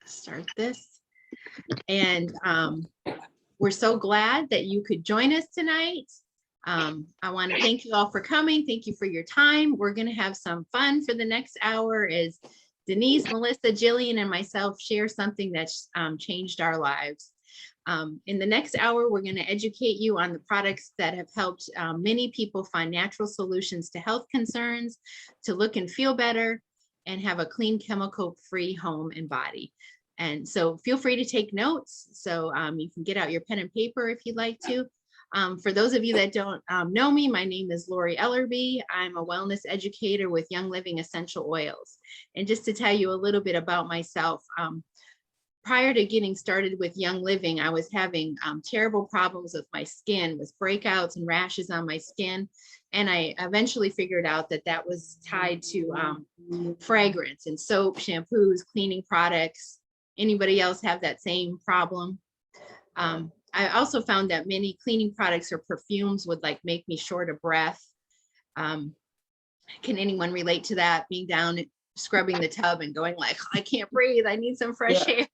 start this. And we're so glad that you could join us tonight. I want to thank you all for coming. Thank you for your time. We're going to have some fun for the next hour as Denise, Melissa, Jillian, and myself share something that's changed our lives. In the next hour, we're going to educate you on the products that have helped many people find natural solutions to health concerns, to look and feel better, and have a clean, chemical-free home and body. And so feel free to take notes. So you can get out your pen and paper if you'd like to. For those of you that don't know me, my name is Lori Ellerby. I'm a wellness educator with Young Living Essential Oils. And just to tell you a little bit about myself, prior to getting started with Young Living, I was having terrible problems with my skin, with breakouts and rashes on my skin. And I eventually figured out that that was tied to fragrance and soap, shampoos, cleaning products. Anybody else have that same problem? I also found that many cleaning products or perfumes would like make me short of breath. Can anyone relate to that? Being down, scrubbing the tub and going like, I can't breathe, I need some fresh air.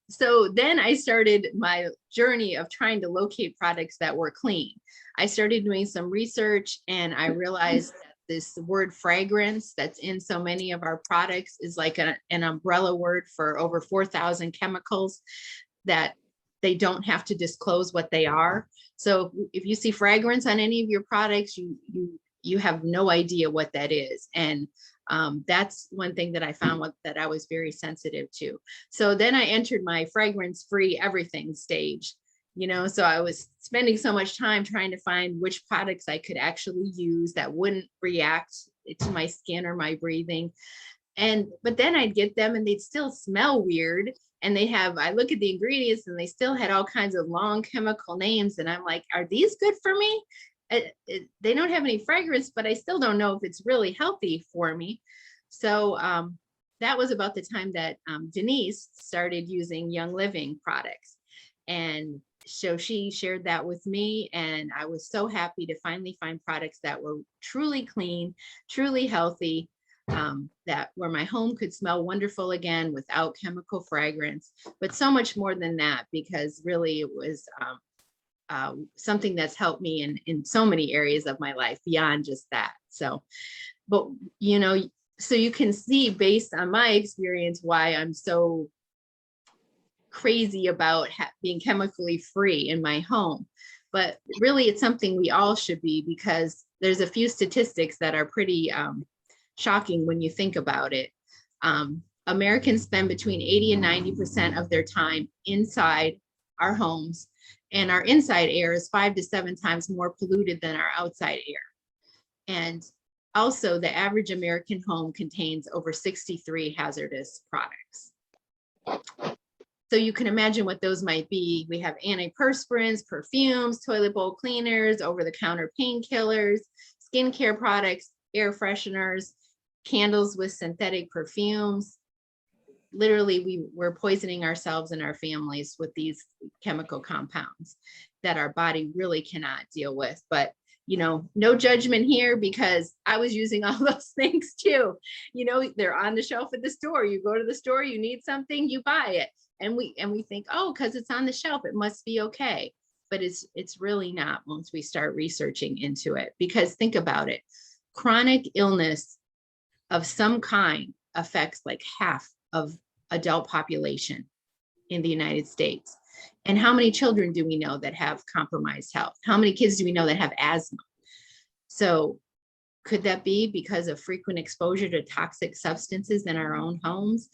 So then I started my journey of trying to locate products that were clean. I started doing some research and I realized that this word fragrance that's in so many of our products is like an umbrella word for over 4,000 chemicals that they don't have to disclose what they are. So if you see fragrance on any of your products, you have no idea what that is. And that's one thing that I found that I was very sensitive to. So then I entered my fragrance-free everything stage, you know, so I was spending so much time trying to find which products I could actually use that wouldn't react to my skin or my breathing. But then I'd get them and they'd still smell weird. And I look at the ingredients and they still had all kinds of long chemical names. And I'm like, are these good for me? They don't have any fragrance, but I still don't know if it's really healthy for me. So that was about the time that Denise started using Young Living products. And so she shared that with me. And I was so happy to finally find products that were truly clean, truly healthy, that where my home could smell wonderful again without chemical fragrance, but so much more than that, because really it was something that's helped me in so many areas of my life beyond just that. So, but you know, so you can see based on my experience why I'm so crazy about being chemically free in my home. But really it's something we all should be, because there's a few statistics that are pretty shocking when you think about it. Americans spend between 80 and 90% of their time inside our homes, and our inside air is 5 to 7 times more polluted than our outside air. And also the average American home contains over 63 hazardous products. So you can imagine what those might be. We have antiperspirants, perfumes, toilet bowl cleaners, over-the-counter painkillers, skincare products, air fresheners, candles with synthetic perfumes. Literally, we're poisoning ourselves and our families with these chemical compounds that our body really cannot deal with. But, you know, no judgment here, because I was using all those things too. You know, they're on the shelf at the store. You go to the store, you need something, you buy it. And we think, oh, because it's on the shelf, it must be okay. But it's really not once we start researching into it. Because think about it, chronic illness of some kind affects like half of adult population in the United States. And how many children do we know that have compromised health? How many kids do we know that have asthma? So could that be because of frequent exposure to toxic substances in our own homes?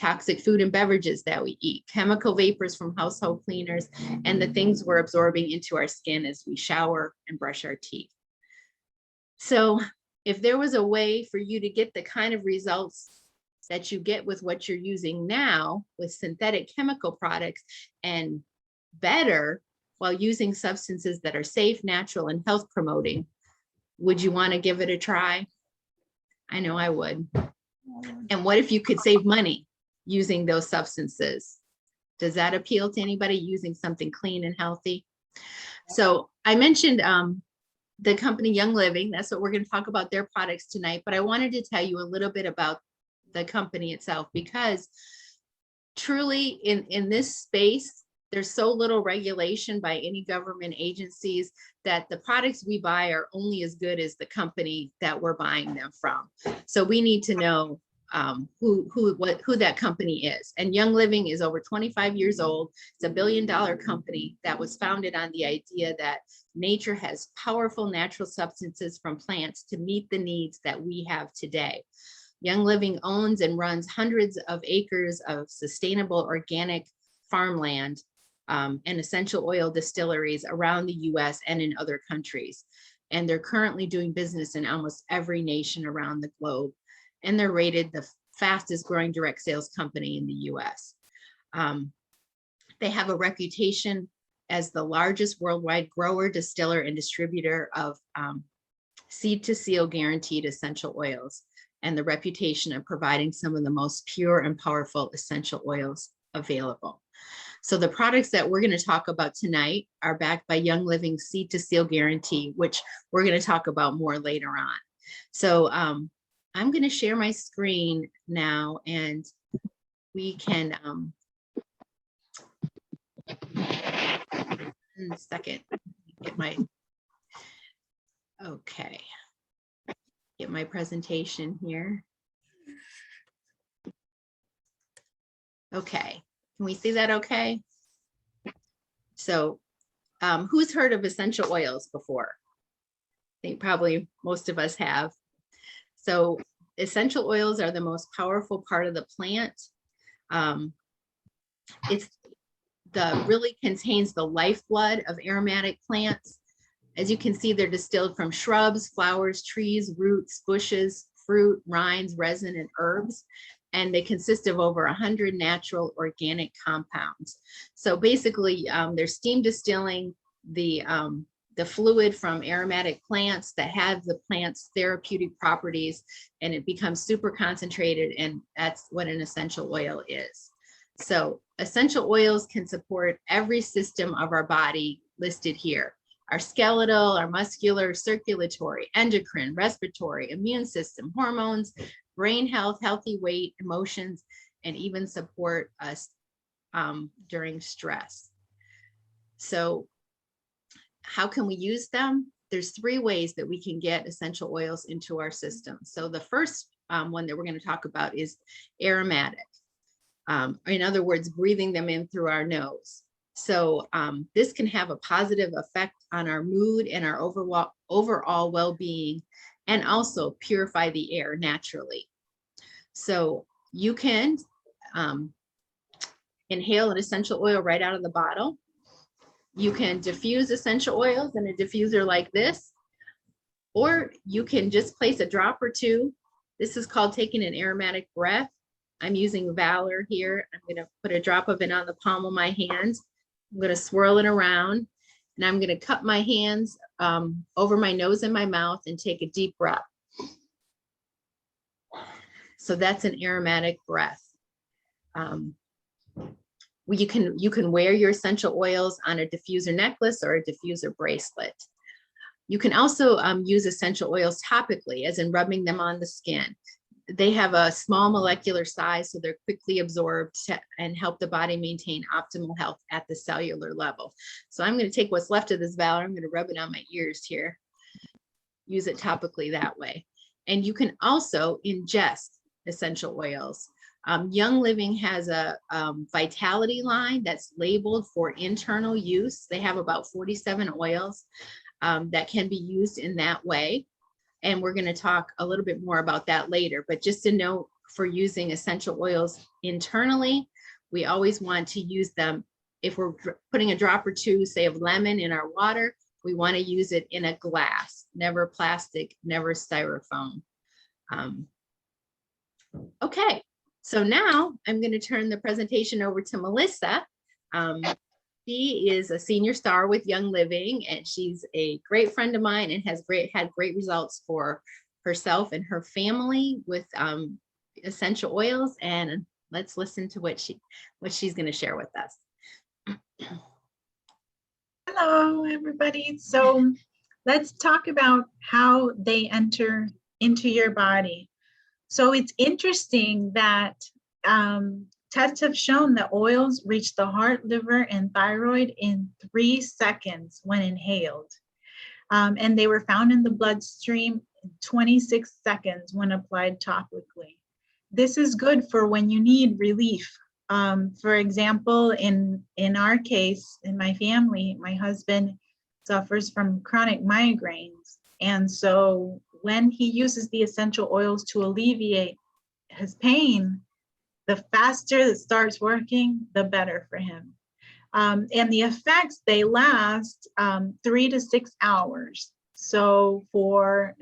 Toxic food and beverages that we eat, chemical vapors from household cleaners, and the things we're absorbing into our skin as we shower and brush our teeth. So if there was a way for you to get the kind of results that you get with what you're using now with synthetic chemical products, and better while using substances that are safe, natural, and health promoting, would you want to give it a try? I know I would. And what if you could save money using those substances? Does that appeal to anybody, using something clean and healthy? So I mentioned the company Young Living. That's what we're going to talk about, their products tonight. But I wanted to tell you a little bit about the company itself, because truly in this space, there's so little regulation by any government agencies that the products we buy are only as good as the company that we're buying them from. So we need to know who that company is. And Young Living is over 25 years old. It's $1 billion company that was founded on the idea that nature has powerful natural substances from plants to meet the needs that we have today. Young Living owns and runs hundreds of acres of sustainable organic farmland and essential oil distilleries around the US and in other countries. And they're currently doing business in almost every nation around the globe. And they're rated the fastest growing direct sales company in the US. They have a reputation as the largest worldwide grower, distiller, and distributor of seed to seal guaranteed essential oils, and the reputation of providing some of the most pure and powerful essential oils available. So the products that we're going to talk about tonight are backed by Young Living Seed to Seal Guarantee, which we're going to talk about more later on. So I'm going to share my screen now, and we can, in a second, get my, okay, get my presentation here. Okay, can we see that okay? So who's heard of essential oils before? I think probably most of us have. So essential oils are the most powerful part of the plant. Really contains the lifeblood of aromatic plants. As you can see, they're distilled from shrubs, flowers, trees, roots, bushes, fruit, rinds, resin, and herbs. And they consist of over 100 natural organic compounds. So basically, they're steam distilling the fluid from aromatic plants that have the plant's therapeutic properties, and it becomes super concentrated, and that's what an essential oil is. So essential oils can support every system of our body listed here: our skeletal, our muscular, circulatory, endocrine, respiratory, immune system, hormones, brain health, healthy weight, emotions, and even support us during stress. So how can we use them? There's 3 ways that we can get essential oils into our system. So the first one that we're going to talk about is aromatic. In other words, breathing them in through our nose. So this can have a positive effect on our mood and our overall well-being, and also purify the air naturally. So you can inhale an essential oil right out of the bottle. You can diffuse essential oils in a diffuser like this, or you can just place a drop or 2. This is called taking an aromatic breath. I'm using Valor here. I'm going to put a drop of it on the palm of my hand. I'm going to swirl it around, and I'm going to cup my hands over my nose and my mouth and take a deep breath. So that's an aromatic breath. You can wear your essential oils on a diffuser necklace or a diffuser bracelet. You can also use essential oils topically, as in rubbing them on the skin. They have a small molecular size, so they're quickly absorbed and help the body maintain optimal health at the cellular level. So I'm going to take what's left of this Valor. I'm going to rub it on my ears here. Use it topically that way. And you can also ingest essential oils. Young Living has a vitality line that's labeled for internal use. They have about 47 oils that can be used in that way. And we're going to talk a little bit more about that later. But just to note, for using essential oils internally, we always want to use them. If we're putting a drop or 2, say, of lemon in our water, we want to use it in a glass, never plastic, never styrofoam. Okay, so now I'm going to turn the presentation over to Melissa. She is a senior star with Young Living, and she's a great friend of mine and has had great results for herself and her family with essential oils. And let's listen to what she's going to share with us. Hello, everybody. So let's talk about how they enter into your body. So it's interesting that tests have shown that oils reach the heart, liver, and thyroid in 3 seconds when inhaled. And they were found in the bloodstream in 26 seconds when applied topically. This is good for when you need relief. For example, in our case, in my family, my husband suffers from chronic migraines. And so when he uses the essential oils to alleviate his pain, the faster it starts working, the better for him. And the effects, they last 3 to 6 hours. So for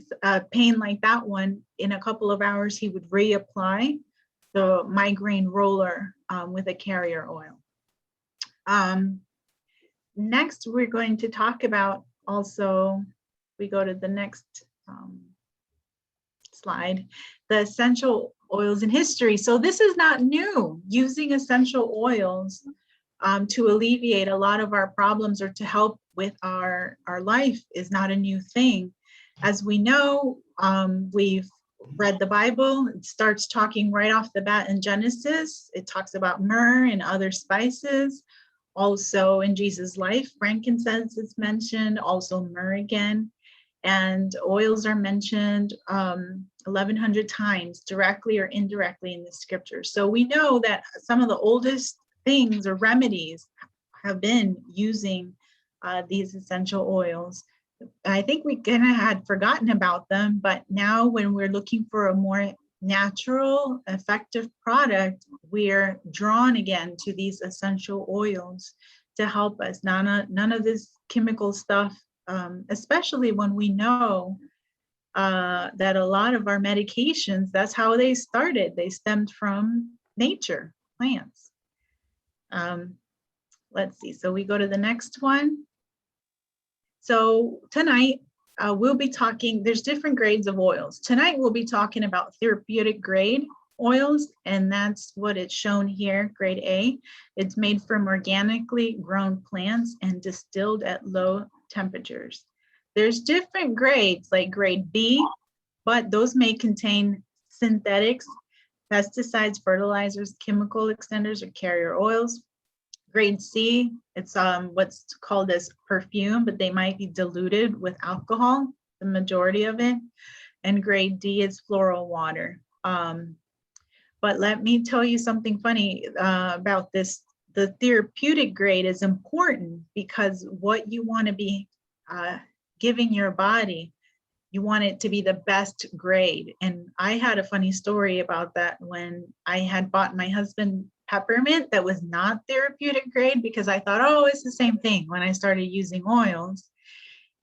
pain like that one, in a couple of hours, he would reapply the migraine roller with a carrier oil. Next, we're going to talk about also, we go to the next slide, the essential oils in history. So this is not new. Using essential oils to alleviate a lot of our problems or to help with our life is not a new thing. As we know, we've read the Bible. It starts talking right off the bat in Genesis. It talks about myrrh and other spices. Also in Jesus' life, frankincense is mentioned, also myrrh again. And oils are mentioned 1,100 times, directly or indirectly in the scriptures. So we know that some of the oldest things or remedies have been using these essential oils. I think we kind of had forgotten about them, but now when we're looking for a more natural, effective product, we're drawn again to these essential oils to help us. None of this chemical stuff, especially when we know that a lot of our medications, that's how they started. They stemmed from nature, plants. Let's see, so we go to the next one. So tonight we'll be talking, there's different grades of oils. Tonight we'll be talking about therapeutic grade oils, and that's what it's shown here, grade A. It's made from organically grown plants and distilled at low temperatures. There's different grades like grade B, but those may contain synthetics, pesticides, fertilizers, chemical extenders, or carrier oils. Grade C, it's what's called as perfume, but they might be diluted with alcohol, the majority of it. And grade D is floral water. But let me tell you something funny about this. The therapeutic grade is important because what you want to be giving your body, you want it to be the best grade. And I had a funny story about that when I had bought my husband Peppermint that was not therapeutic grade, because I thought, oh, it's the same thing when I started using oils.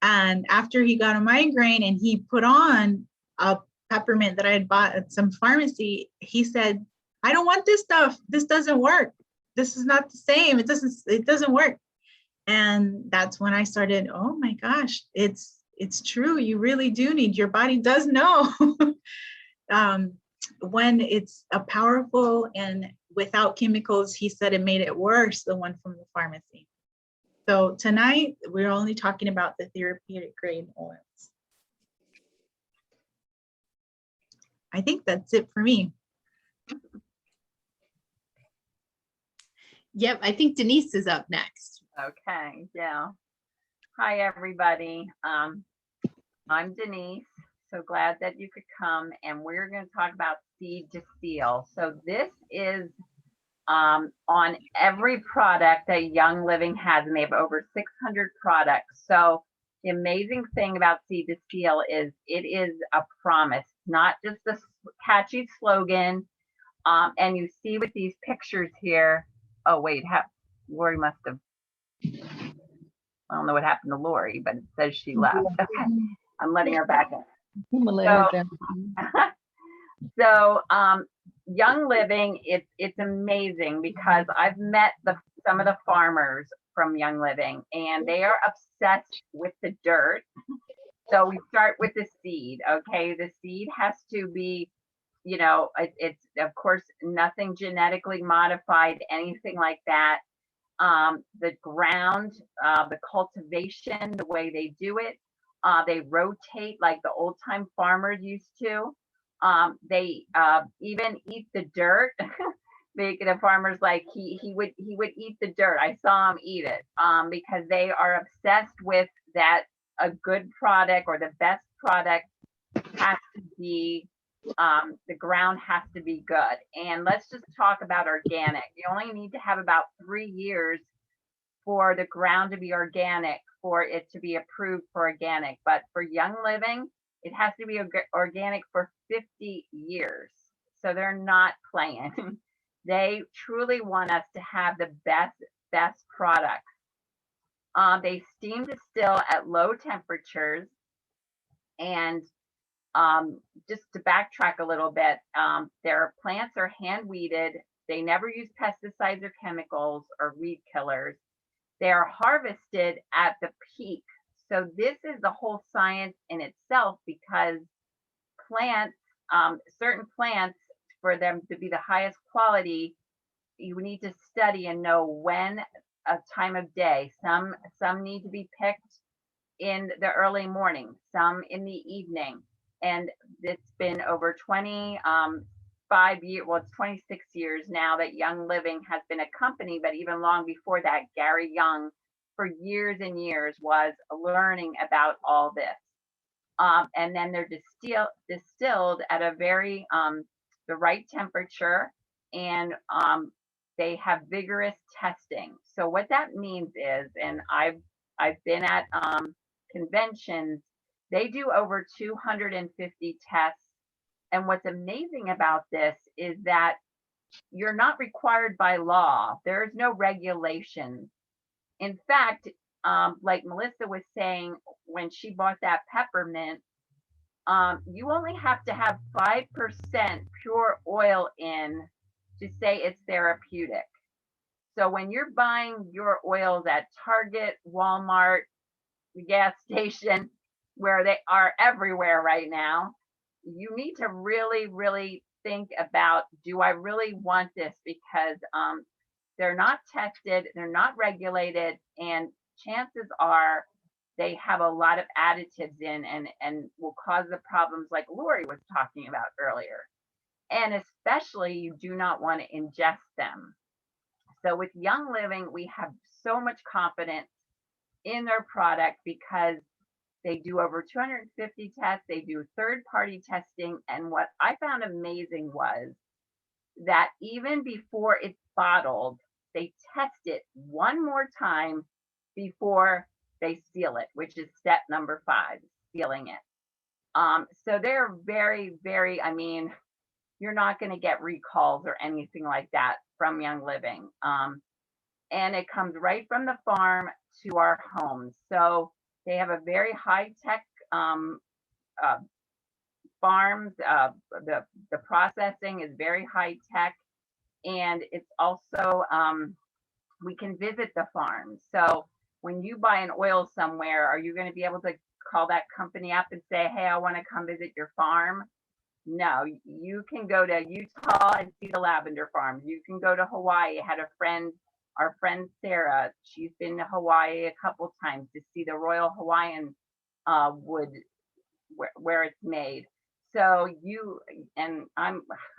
And after he got a migraine and he put on a peppermint that I had bought at some pharmacy, he said, I don't want this stuff. This doesn't work. This is not the same. It doesn't work. And that's when I started, oh my gosh, it's true. You really do need, your body does know when it's a powerful and without chemicals. He said it made it worse, the one from the pharmacy. So tonight we're only talking about the therapeutic grade oils. I think that's it for me. Yep, I think Denise is up next. Okay, yeah. Hi, everybody. I'm Denise. So glad that you could come, and we're going to talk about seed to seal. So this is on every product that Young Living has, and they have over 600 products. So the amazing thing about seed to seal is it is a promise, not just a catchy slogan. And you see with these pictures here, oh wait, Lori must have, I don't know what happened to Lori, but it says she left. Okay, I'm letting her back in. So Young Living, it's amazing because I've met some of the farmers from Young Living, and they are obsessed with the dirt. So we start with the seed. Okay, the seed has to be, you know, it's of course nothing genetically modified, anything like that. The ground, the cultivation, the way they do it, they rotate like the old time farmers used to. They even eat the dirt. The farmers, like, he would eat the dirt. I saw him eat it because they are obsessed with that. A good product or the best product has to be, the ground has to be good. And let's just talk about organic. You only need to have about 3 years for the ground to be organic, for it to be approved for organic. But for Young Living, it has to be organic for 50 years. So they're not playing. They truly want us to have the best products. They steam distill at low temperatures. And just to backtrack a little bit, their plants are hand weeded. They never use pesticides or chemicals or weed killers. They are harvested at the peak. So this is the whole science in itself, because plants, certain plants, for them to be the highest quality, you need to study and know when a time of day. Some need to be picked in the early morning, some in the evening. And it's been over 25 years, well, it's 26 years now that Young Living has been a company, but even long before that, Gary Young, for years and years, was learning about all this. And then they're distilled at a very, the right temperature, and they have vigorous testing. So what that means is, and I've been at conventions, they do over 250 tests. And what's amazing about this is that you're not required by law. There's no regulations. In fact, like Melissa was saying, when she bought that peppermint, you only have to have 5% pure oil in to say it's therapeutic. So when you're buying your oils at Target, Walmart, the gas station, where they are everywhere right now, you need to really, really think about, do I really want this? Because they're not tested, they're not regulated, and chances are they have a lot of additives in, and will cause the problems like Lori was talking about earlier. And especially, you do not want to ingest them. So with Young Living, we have so much confidence in their product because they do over 250 tests. They do third-party testing. And what I found amazing was that even before it's bottled, they test it one more time before they seal it, which is step number 5, sealing it. So they're very, very, I mean, you're not going to get recalls or anything like that from Young Living. And it comes right from the farm to our homes. So they have a very high-tech farms. The processing is very high-tech, and it's also, we can visit the farms. So when you buy an oil somewhere, are you going to be able to call that company up and say, hey, I want to come visit your farm? No, you can go to Utah and see the lavender farm. You can go to Hawaii. I had a friend, our friend Sarah, she's been to Hawaii a couple times to see the Royal Hawaiian wood where it's made. So I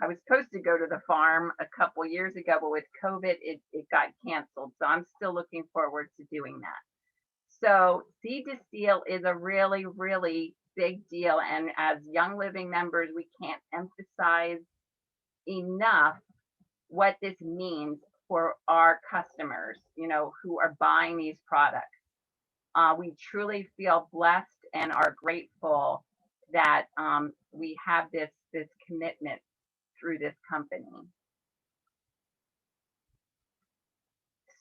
was supposed to go to the farm a couple years ago, but with COVID, it got canceled. So I'm still looking forward to doing that. So seed to seal is a really, really big deal. And as Young Living members, we can't emphasize enough what this means for our customers, you know, who are buying these products. We truly feel blessed and are grateful that we have this commitment through this company.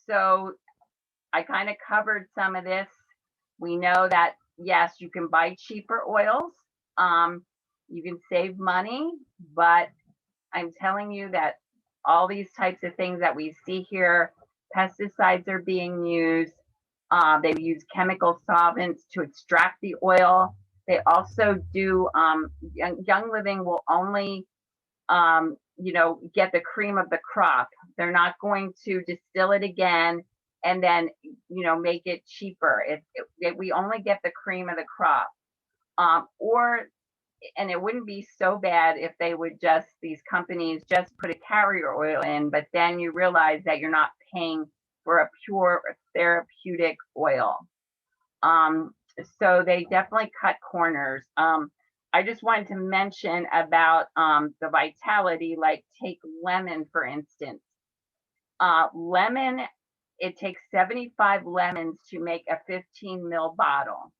So I kind of covered some of this. We know that, yes, you can buy cheaper oils. You can save money, but I'm telling you that all these types of things that we see here, pesticides are being used. They use chemical solvents to extract the oil. They also do, Young Living will only, you know, get the cream of the crop. They're not going to distill it again and then, you know, make it cheaper. We only get the cream of the crop. Or and it wouldn't be so bad if they would just, these companies just put a carrier oil in, but then you realize that you're not paying for a pure therapeutic oil. So they definitely cut corners. I just wanted to mention about the vitality, like take lemon, for instance. Lemon, it takes 75 lemons to make a 15 ml bottle.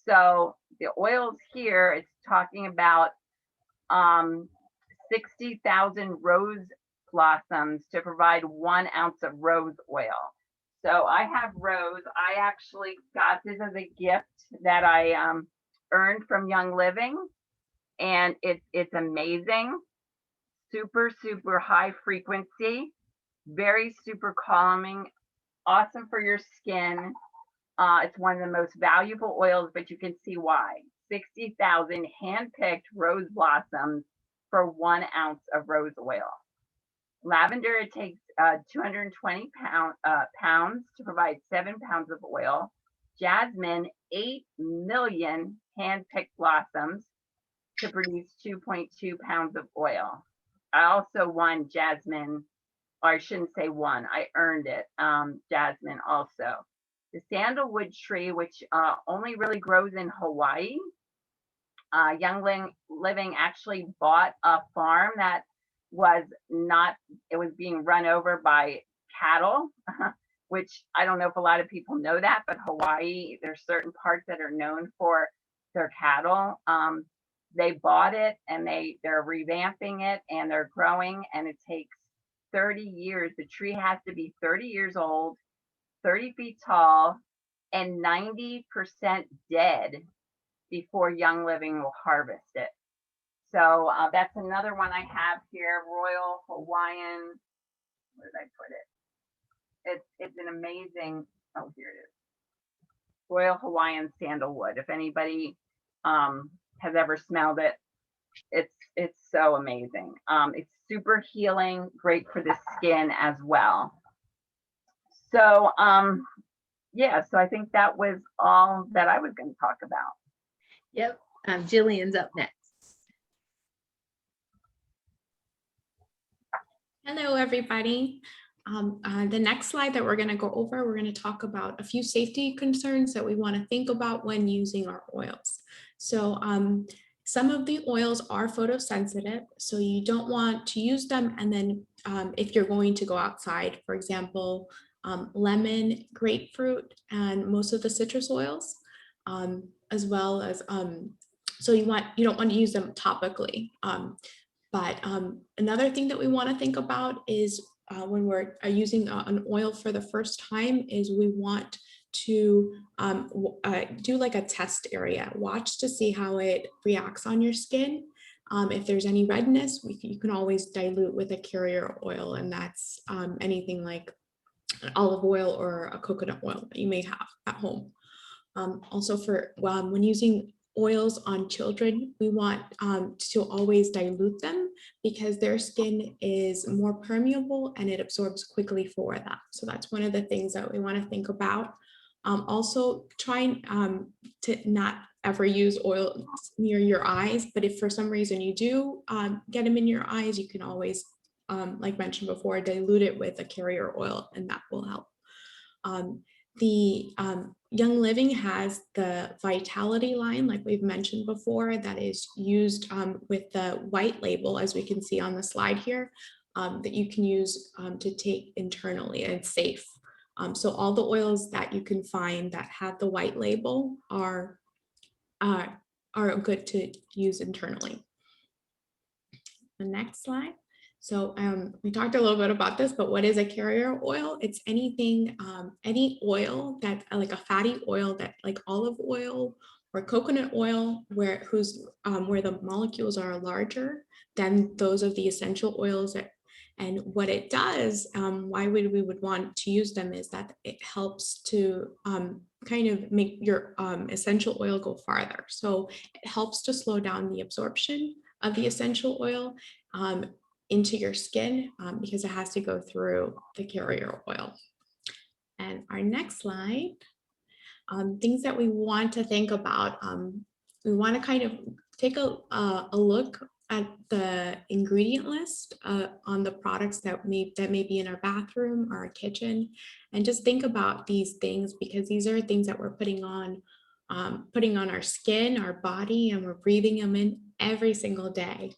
So the oils here, it's talking about 60,000 rose blossoms to provide 1 ounce of rose oil. So I have rose. I actually got this as a gift that I earned from Young Living, and it's amazing. Super, super high frequency, very super calming, awesome for your skin. It's one of the most valuable oils, but you can see why. 60,000 hand-picked rose blossoms for 1 ounce of rose oil. Lavender, it takes 220 pounds to provide 7 pounds of oil. Jasmine, 8 million hand-picked blossoms to produce 2.2 pounds of oil. I also won jasmine, or I shouldn't say won, I earned it, jasmine also. The sandalwood tree, which only really grows in Hawaii. Young Living actually bought a farm that was not, it was being run over by cattle, which I don't know if a lot of people know that, but Hawaii, there's certain parts that are known for their cattle. They bought it and they're revamping it and they're growing, and it takes 30 years. The tree has to be 30 years old, 30 feet tall, and 90% dead before Young Living will harvest it. So that's another one I have here, Royal Hawaiian, where did I put it? It's an amazing, oh, here it is. Royal Hawaiian sandalwood. If anybody has ever smelled it, it's so amazing. It's super healing, great for the skin as well. So yeah, so I think that was all that I was going to talk about. Yep. Jillian's up next. Hello, everybody. The next slide that we're going to go over, we're going to talk about a few safety concerns that we want to think about when using our oils. So some of the oils are photosensitive, so you don't want to use them. And then if you're going to go outside, for example, lemon, grapefruit, and most of the citrus oils, as well as, so you don't want to use them topically. But another thing that we want to think about is when we're using an oil for the first time is we want to do like a test area, watch to see how it reacts on your skin. If there's any redness, you can always dilute with a carrier oil, and that's anything like an olive oil or a coconut oil that you may have at home. Also for when using oils on children, we want to always dilute them because their skin is more permeable and it absorbs quickly for that. So that's one of the things that we want to think about. Also trying to not ever use oil near your eyes, but if for some reason you do get them in your eyes, you can always, like mentioned before, dilute it with a carrier oil, and that will help. Young Living has the Vitality line, like we've mentioned before, that is used with the white label, as we can see on the slide here, that you can use to take internally, and it's safe. So all the oils that you can find that have the white label are good to use internally. The next slide. So we talked a little bit about this, but what is a carrier oil? It's anything, any oil that like a fatty oil that like olive oil or coconut oil where the molecules are larger than those of the essential oils. And what it does, why we would want to use them is that it helps to kind of make your essential oil go farther. So it helps to slow down the absorption of the essential oil into your skin because it has to go through the carrier oil. And our next slide, things that we want to think about, we want to kind of take a look at the ingredient list on the products that may be in our bathroom or our kitchen, and just think about these things, because these are things that we're putting on our skin, our body, and we're breathing them in every single day.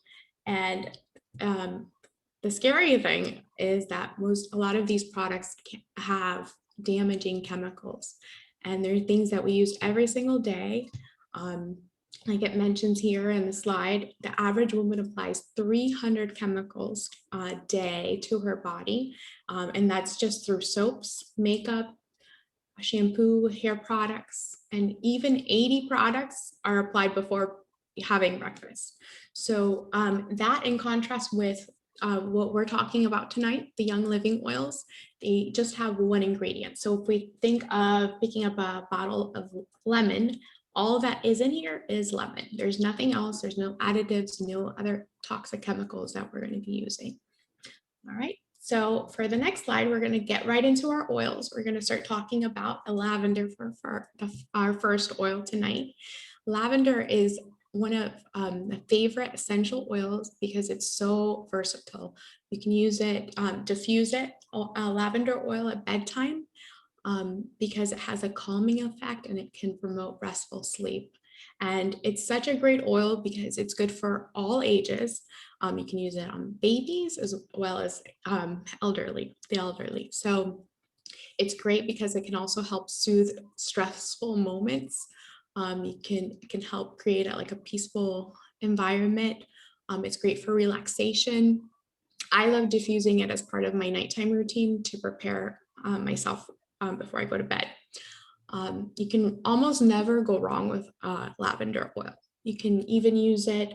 And the scary thing is that a lot of these products have damaging chemicals, and they're things that we use every single day. Like it mentions here in the slide, the average woman applies 300 chemicals a day to her body, and that's just through soaps, makeup, shampoo, hair products, and even 80 products are applied before having breakfast. So that, in contrast with what we're talking about tonight, the Young Living oils, they just have one ingredient. So if we think of picking up a bottle of lemon, all that is in here is lemon. There's nothing else. There's no additives, no other toxic chemicals that we're going to be using. All right. So for the next slide, we're going to get right into our oils. We're going to start talking about a lavender for our first oil tonight. Lavender is one of the favorite essential oils because it's so versatile. You can use it, diffuse it, lavender oil at bedtime, because it has a calming effect and it can promote restful sleep. And it's such a great oil because it's good for all ages. You can use it on babies as well as the elderly. So it's great because it can also help soothe stressful moments. It can help create a peaceful environment. It's great for relaxation. I love diffusing it as part of my nighttime routine to prepare myself before I go to bed. You can almost never go wrong with lavender oil. You can even use it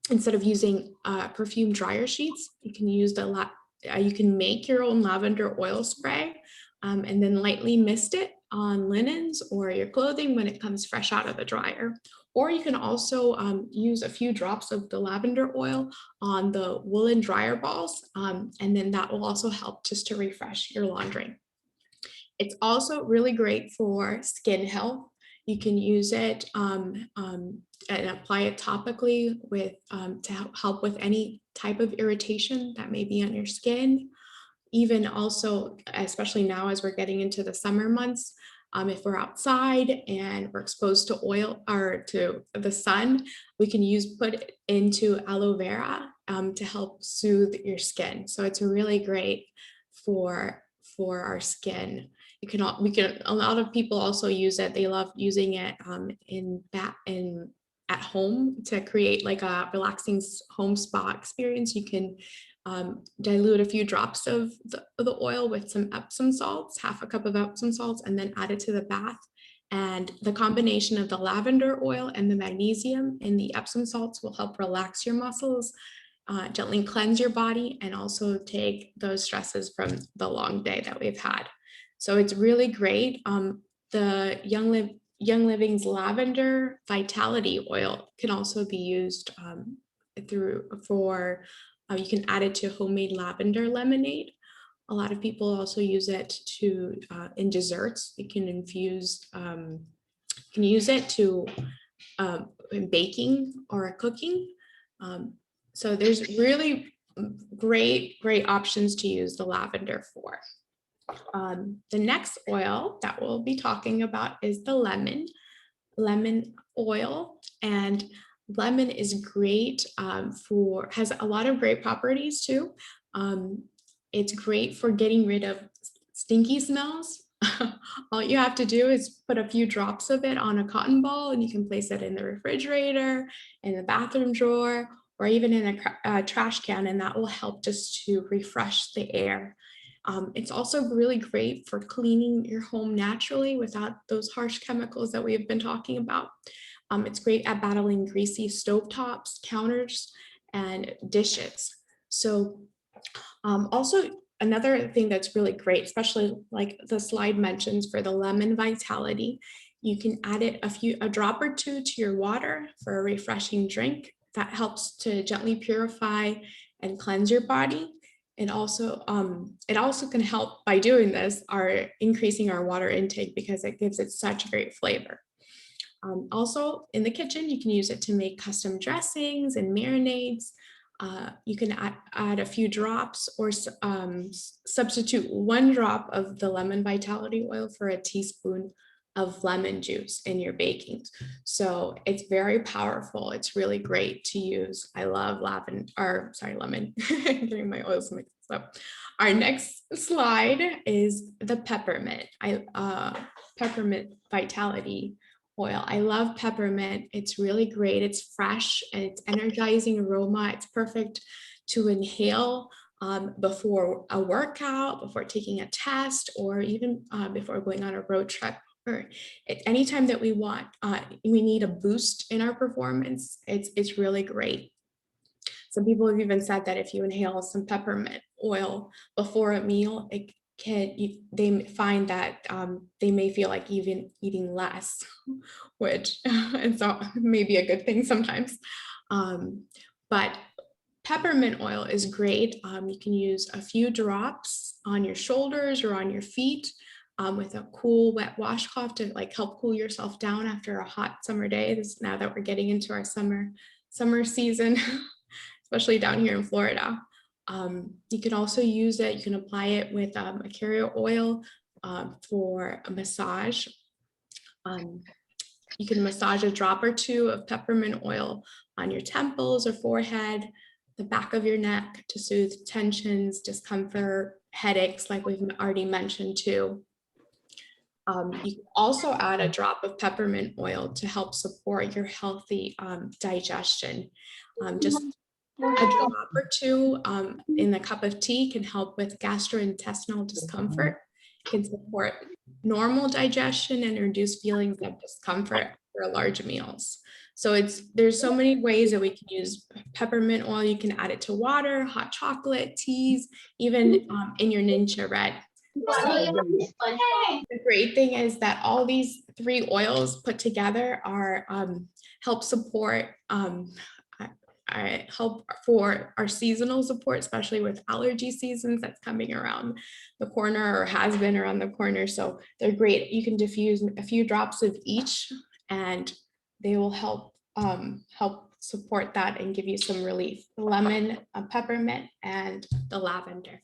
instead of using perfume dryer sheets. You can use you can make your own lavender oil spray and then lightly mist it on linens or your clothing when it comes fresh out of the dryer. Or you can also use a few drops of the lavender oil on the woolen dryer balls, and then that will also help just to refresh your laundry. It's also really great for skin health. You can use it and apply it topically to help with any type of irritation that may be on your skin. Even also, especially now as we're getting into the summer months, if we're outside and we're exposed to oil or to the sun, we can put it into aloe vera to help soothe your skin. So it's really great for our skin. A lot of people also use it. They love using it at home to create like a relaxing home spa experience. You can dilute a few drops of the oil with some Epsom salts, half a cup of Epsom salts, and then add it to the bath. And the combination of the lavender oil and the magnesium in the Epsom salts will help relax your muscles, gently cleanse your body, and also take those stresses from the long day that we've had. So it's really great. The Young Living's Lavender Vitality Oil can also be used you can add it to homemade lavender lemonade. A lot of people also use it in desserts. You can use it in baking or cooking. So there's really great options to use the lavender for. The next oil that we'll be talking about is the lemon oil. And lemon is great has a lot of great properties too. It's great for getting rid of stinky smells. All you have to do is put a few drops of it on a cotton ball, and you can place it in the refrigerator, in the bathroom drawer, or even in a trash can, and that will help just to refresh the air. It's also really great for cleaning your home naturally without those harsh chemicals that we have been talking about. It's great at battling greasy stovetops, counters, and dishes. So also another thing that's really great, especially like the slide mentions for the lemon vitality, you can add it a drop or two to your water for a refreshing drink that helps to gently purify and cleanse your body. It also can help by doing this, increasing our water intake because it gives it such great flavor. Also in the kitchen, you can use it to make custom dressings and marinades. You can add a few drops or substitute 1 drop of the lemon vitality oil for a teaspoon of lemon juice in your baking. So it's very powerful. It's really great to use. I love lemon, getting my oils mixed up. Our next slide is the peppermint. Peppermint vitality oil. I love peppermint. It's really great. It's fresh and it's energizing aroma. It's perfect to inhale before a workout, before taking a test, or even before going on a road trip. Or anytime that we need a boost in our performance, it's really great. Some people have even said that if you inhale some peppermint oil before a meal, they find that they may feel like even eating less, which is maybe a good thing sometimes. But peppermint oil is great. You can use a few drops on your shoulders or on your feet with a cool wet washcloth to help cool yourself down after a hot summer day. Now that we're getting into our summer season, especially down here in Florida. You can also use it, you can apply it with a carrier oil for a massage. You can massage a drop or 2 of peppermint oil on your temples or forehead, the back of your neck to soothe tensions, discomfort, headaches, like we've already mentioned too. You can also add a drop of peppermint oil to help support your healthy digestion. Just a drop or 2 in a cup of tea can help with gastrointestinal discomfort, can support normal digestion and reduce feelings of discomfort for large meals. So there's so many ways that we can use peppermint oil. You can add it to water, hot chocolate, teas, even in your Ninja Red. The great thing is that all these 3 oils put together are help support help for our seasonal support, especially with allergy seasons that's coming around the corner or has been around the corner. So they're great. You can diffuse a few drops of each and they will help support that and give you some relief. The lemon, peppermint, and the lavender.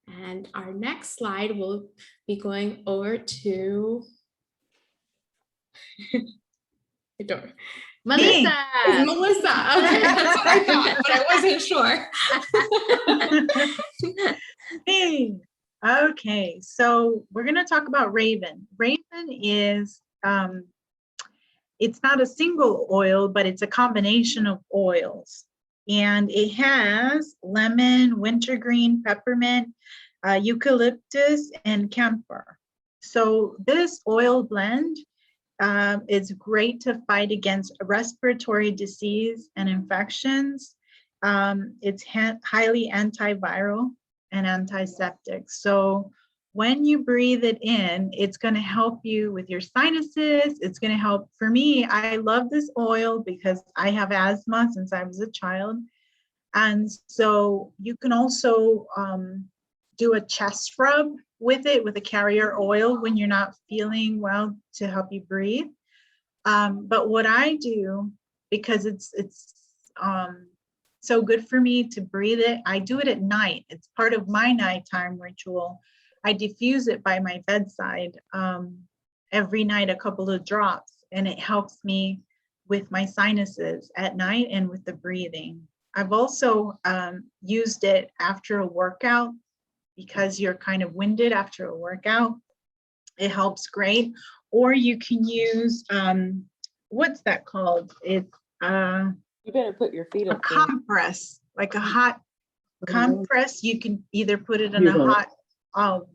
And our next slide will be going over to Melissa. It's Melissa. Okay, that's what I thought, but I wasn't sure. Hey, okay, so we're going to talk about Raven. Raven is, it's not a single oil, but it's a combination of oils. And it has lemon, wintergreen, peppermint, eucalyptus, and camphor. So this oil blend is great to fight against respiratory disease and infections. It's highly antiviral and antiseptic. So when you breathe it in, it's going to help you with your sinuses. It's going to help. For me, I love this oil because I have asthma since I was a child. And so you can also do a chest rub with it, with a carrier oil when you're not feeling well, to help you breathe. But what I do, because it's so good for me to breathe it, I do it at night. It's part of my nighttime ritual. I diffuse it by my bedside every night, a couple of drops, and it helps me with my sinuses at night and with the breathing. I've also used it after a workout because you're kind of winded after a workout. It helps great. Or you can use, what's that called? It's You better put your feet a up there. compress, like a hot compress. You can either put it in a hot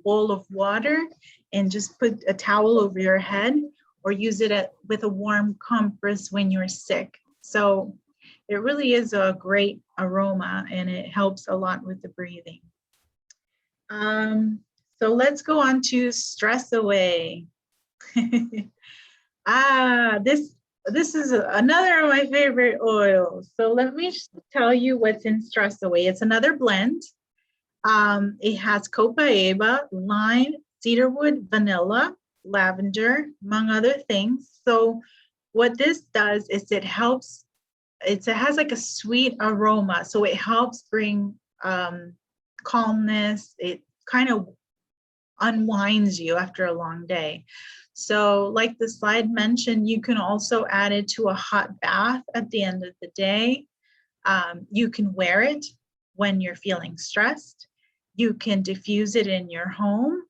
bowl of water and just put a towel over your head, or use it with a warm compress when you're sick. So it really is a great aroma and it helps a lot with the breathing. So let's go on to Stress Away. This is another of my favorite oils. So let me tell you what's in Stress Away. It's another blend. It has copaiba, lime, cedarwood, vanilla, lavender, among other things. So what this does is it helps, it has like a sweet aroma. So it helps bring calmness. It kind of unwinds you after a long day. So like the slide mentioned, you can also add it to a hot bath at the end of the day. You can wear it when you're feeling stressed. You can diffuse it in your home.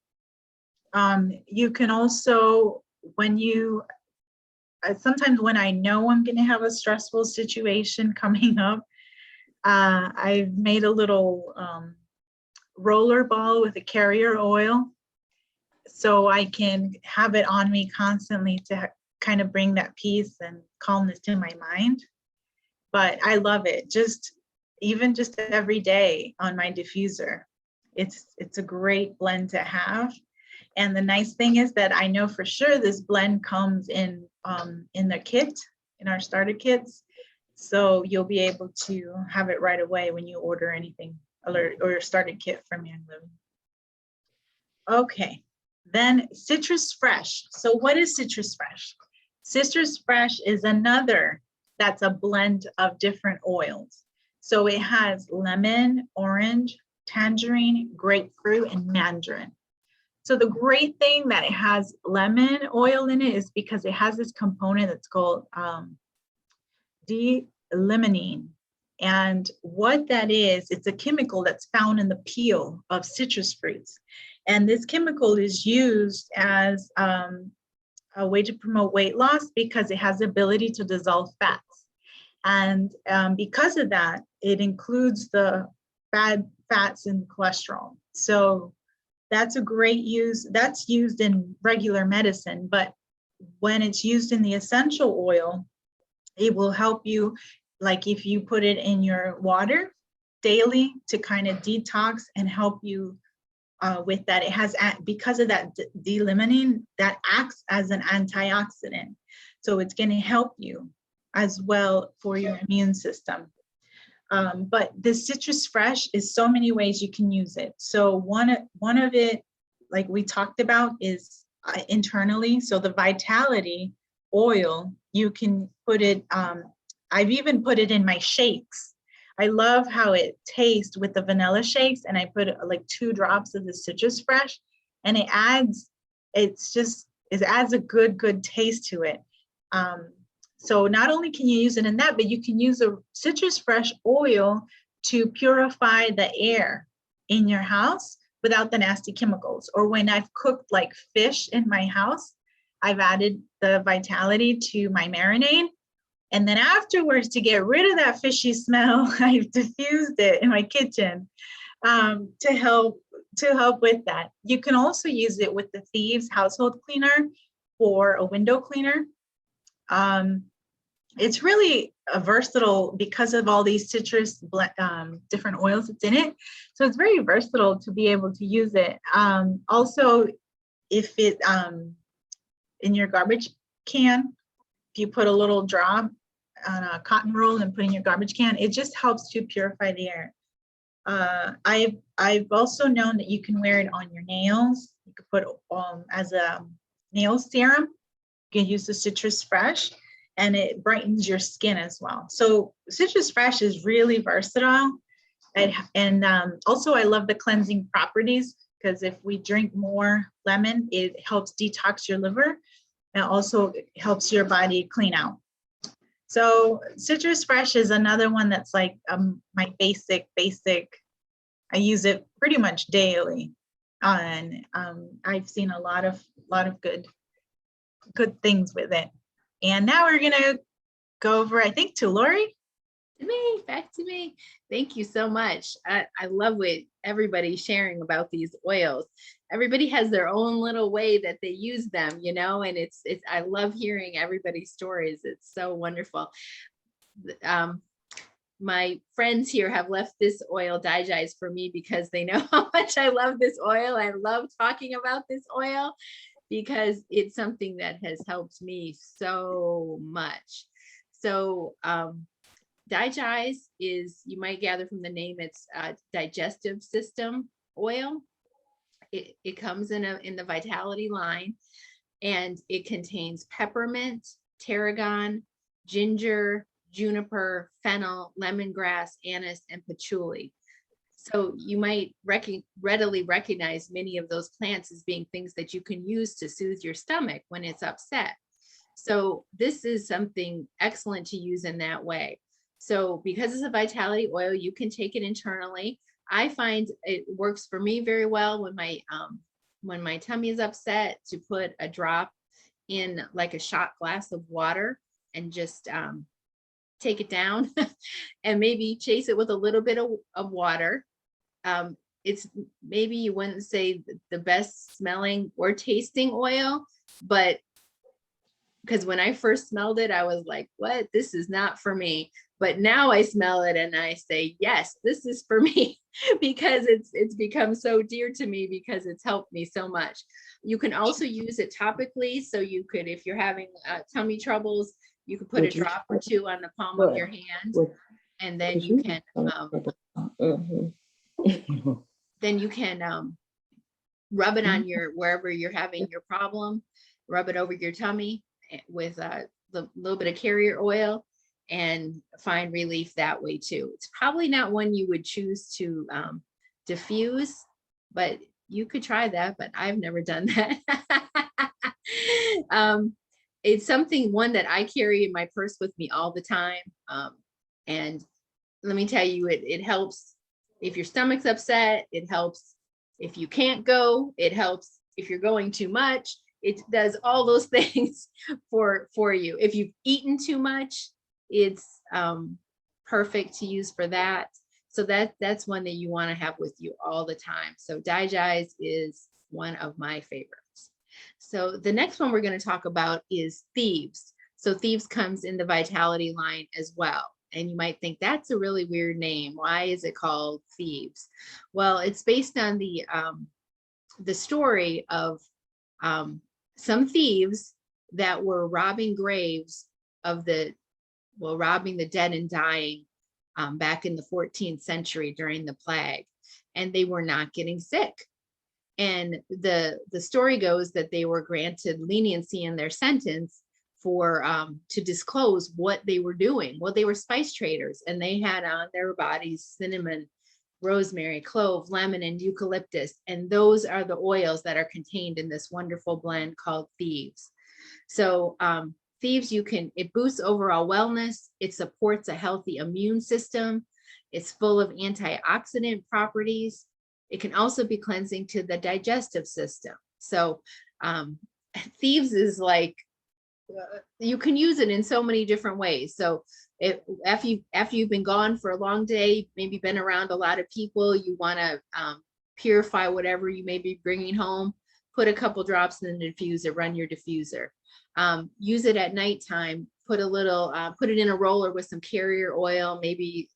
You can also, when you, sometimes when I know I'm going to have a stressful situation coming up, I've made a little roller ball with a carrier oil, so I can have it on me constantly to kind of bring that peace and calmness to my mind. But I love it, even just every day on my diffuser. It's a great blend to have. And the nice thing is that I know for sure this blend comes in the kit, in our starter kits. So you'll be able to have it right away when you order anything or your starter kit from Young Living. Okay, then Citrus Fresh. So what is Citrus Fresh? Citrus Fresh is another that's a blend of different oils. So it has lemon, orange, tangerine, grapefruit, and mandarin. So the great thing that it has lemon oil in it is because it has this component that's called D-limonene. And what that is, it's a chemical that's found in the peel of citrus fruits. And this chemical is used as a way to promote weight loss because it has the ability to dissolve fats. And because of that, it includes the bad fats and cholesterol. So that's a great use. That's used in regular medicine, but when it's used in the essential oil, it will help you, like if you put it in your water daily to kind of detox and help you with that. It has, because of that D-limonene, that acts as an antioxidant. So it's going to help you as well for your immune system. But the Citrus Fresh is so many ways you can use it. So one of it, like we talked about, is internally. So the Vitality oil, you can put it, I've even put it in my shakes. I love how it tastes with the vanilla shakes, and I put like 2 drops of the Citrus Fresh, and it adds a good taste to it. So not only can you use it in that, but you can use a Citrus Fresh oil to purify the air in your house without the nasty chemicals. Or when I've cooked like fish in my house, I've added the Vitality to my marinade. And then afterwards, to get rid of that fishy smell, I've diffused it in my kitchen to help with that. You can also use it with the Thieves household cleaner or a window cleaner. It's really a versatile because of all these citrus different oils that's in it. So it's very versatile to be able to use it. Also, if it in your garbage can, if you put a little drop on a cotton roll and put in your garbage can, it just helps to purify the air. I've also known that you can wear it on your nails. You could put as a nail serum. You can use the Citrus Fresh, and it brightens your skin as well. So Citrus Fresh is really versatile. And also I love the cleansing properties, because if we drink more lemon, it helps detox your liver and also helps your body clean out. So Citrus Fresh is another one that's like my basic. I use it pretty much daily, and I've seen a lot of good things with it. And now we're gonna go over, I think, to Lori. Back to me. Thank you so much. I love what everybody's sharing about these oils. Everybody has their own little way that they use them, you know, and it's I love hearing everybody's stories. It's so wonderful. My friends here have left this oil Daidize for me because they know how much I love this oil. I love talking about this oil because it's something that has helped me so much. So Daidize is, you might gather from the name, it's a digestive system oil. It comes in the Vitality line, and it contains peppermint, tarragon, ginger, juniper, fennel, lemongrass, anise, and patchouli. So you might readily recognize many of those plants as being things that you can use to soothe your stomach when it's upset. So this is something excellent to use in that way. So because it's a vitality oil, you can take it internally. I find it works for me very well when my tummy is upset, to put a drop in like a shot glass of water and just take it down and maybe chase it with a little bit of water. It's maybe you wouldn't say the best smelling or tasting oil, but because when I first smelled it, I was like, what? This is not for me. But now I smell it and I say, yes, this is for me, because it's become so dear to me because it's helped me so much. You can also use it topically. So you could, if you're having tummy troubles, you could put a drop or two on the palm of your hand, and then you can rub it on your, wherever you're having your problem, rub it over your tummy with a little bit of carrier oil and find relief that way too. It's probably not one you would choose to diffuse, but you could try that, but I've never done that. It's one that I carry in my purse with me all the time. And let me tell you, it helps if your stomach's upset, it helps if you can't go, it helps if you're going too much. It does all those things for you. If you've eaten too much, it's perfect to use for that. So that's one that you want to have with you all the time. So Daidize is one of my favorites. So the next one we're going to talk about is Thieves. So Thieves comes in the Vitality line as well. And you might think that's a really weird name. Why is it called Thieves? Well, it's based on the story of some thieves that were robbing graves of robbing the dead and dying back in the 14th century during the plague, and they were not getting sick. And the story goes that they were granted leniency in their sentence for to disclose what they were doing. Well, they were spice traders, and they had on their bodies cinnamon, rosemary, clove, lemon, and eucalyptus. And those are the oils that are contained in this wonderful blend called Thieves. So Thieves, it boosts overall wellness. It supports a healthy immune system. It's full of antioxidant properties. It can also be cleansing to the digestive system. So Thieves is like, you can use it in so many different ways. So after you've been gone for a long day, maybe been around a lot of people, you want to purify whatever you may be bringing home, put a couple drops in the diffuser, run your diffuser. Use it at nighttime, put it in a roller with some carrier oil, maybe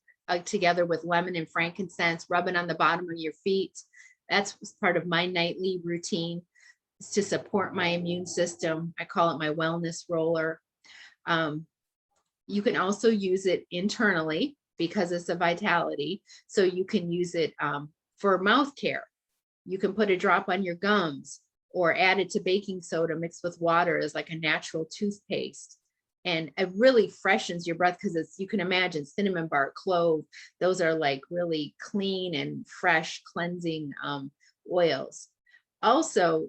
together with lemon and frankincense, rub it on the bottom of your feet. That's part of my nightly routine. It's to support my immune system. I call it my wellness roller. You can also use it internally because it's a vitality. So you can use it for mouth care. You can put a drop on your gums or add it to baking soda mixed with water as like a natural toothpaste. And it really freshens your breath because you can imagine cinnamon bark, clove, those are like really clean and fresh cleansing oils. Also,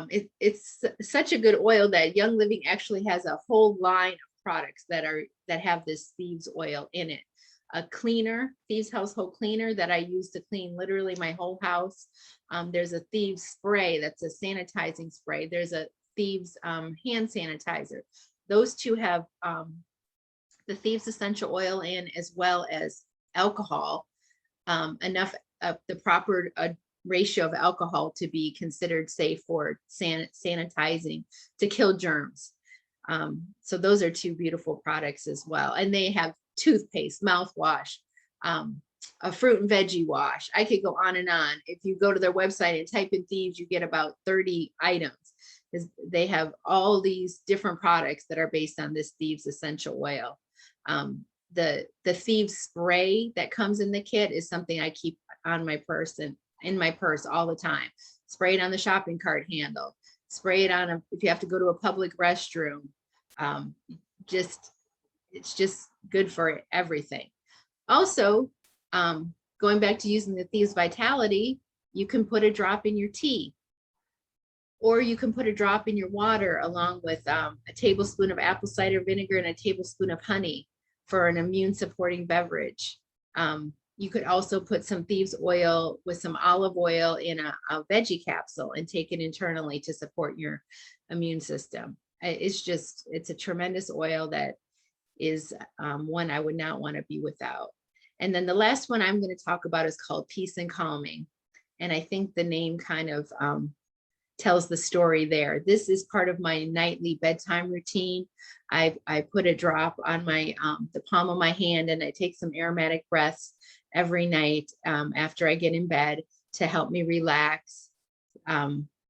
it's such a good oil that Young Living actually has a whole line of products that have this Thieves oil in it. A cleaner, Thieves household cleaner that I use to clean literally my whole house. There's a Thieves spray that's a sanitizing spray. There's a Thieves hand sanitizer. Those two have the Thieves essential oil in, as well as alcohol, enough of the proper ratio of alcohol to be considered safe for sanitizing to kill germs. So those are two beautiful products as well. And they have toothpaste, mouthwash, a fruit and veggie wash. I could go on and on. If you go to their website and type in Thieves, you get about 30 items. They have all these different products that are based on this Thieves essential oil. The Thieves spray that comes in the kit is something I keep on my purse and in my purse all the time. Spray it on the shopping cart handle. Spray it on if you have to go to a public restroom. Um, just, it's just good for everything. Also, going back to using the Thieves Vitality, you can put a drop in your tea, or you can put a drop in your water along with a tablespoon of apple cider vinegar and a tablespoon of honey for an immune supporting beverage. You could also put some Thieves oil with some olive oil in a veggie capsule and take it internally to support your immune system. It's a tremendous oil that is one I would not want to be without. And then the last one I'm going to talk about is called Peace and Calming. And I think the name kind of tells the story there. This is part of my nightly bedtime routine. I put a drop on my the palm of my hand, and I take some aromatic breaths every night after I get in bed to help me relax,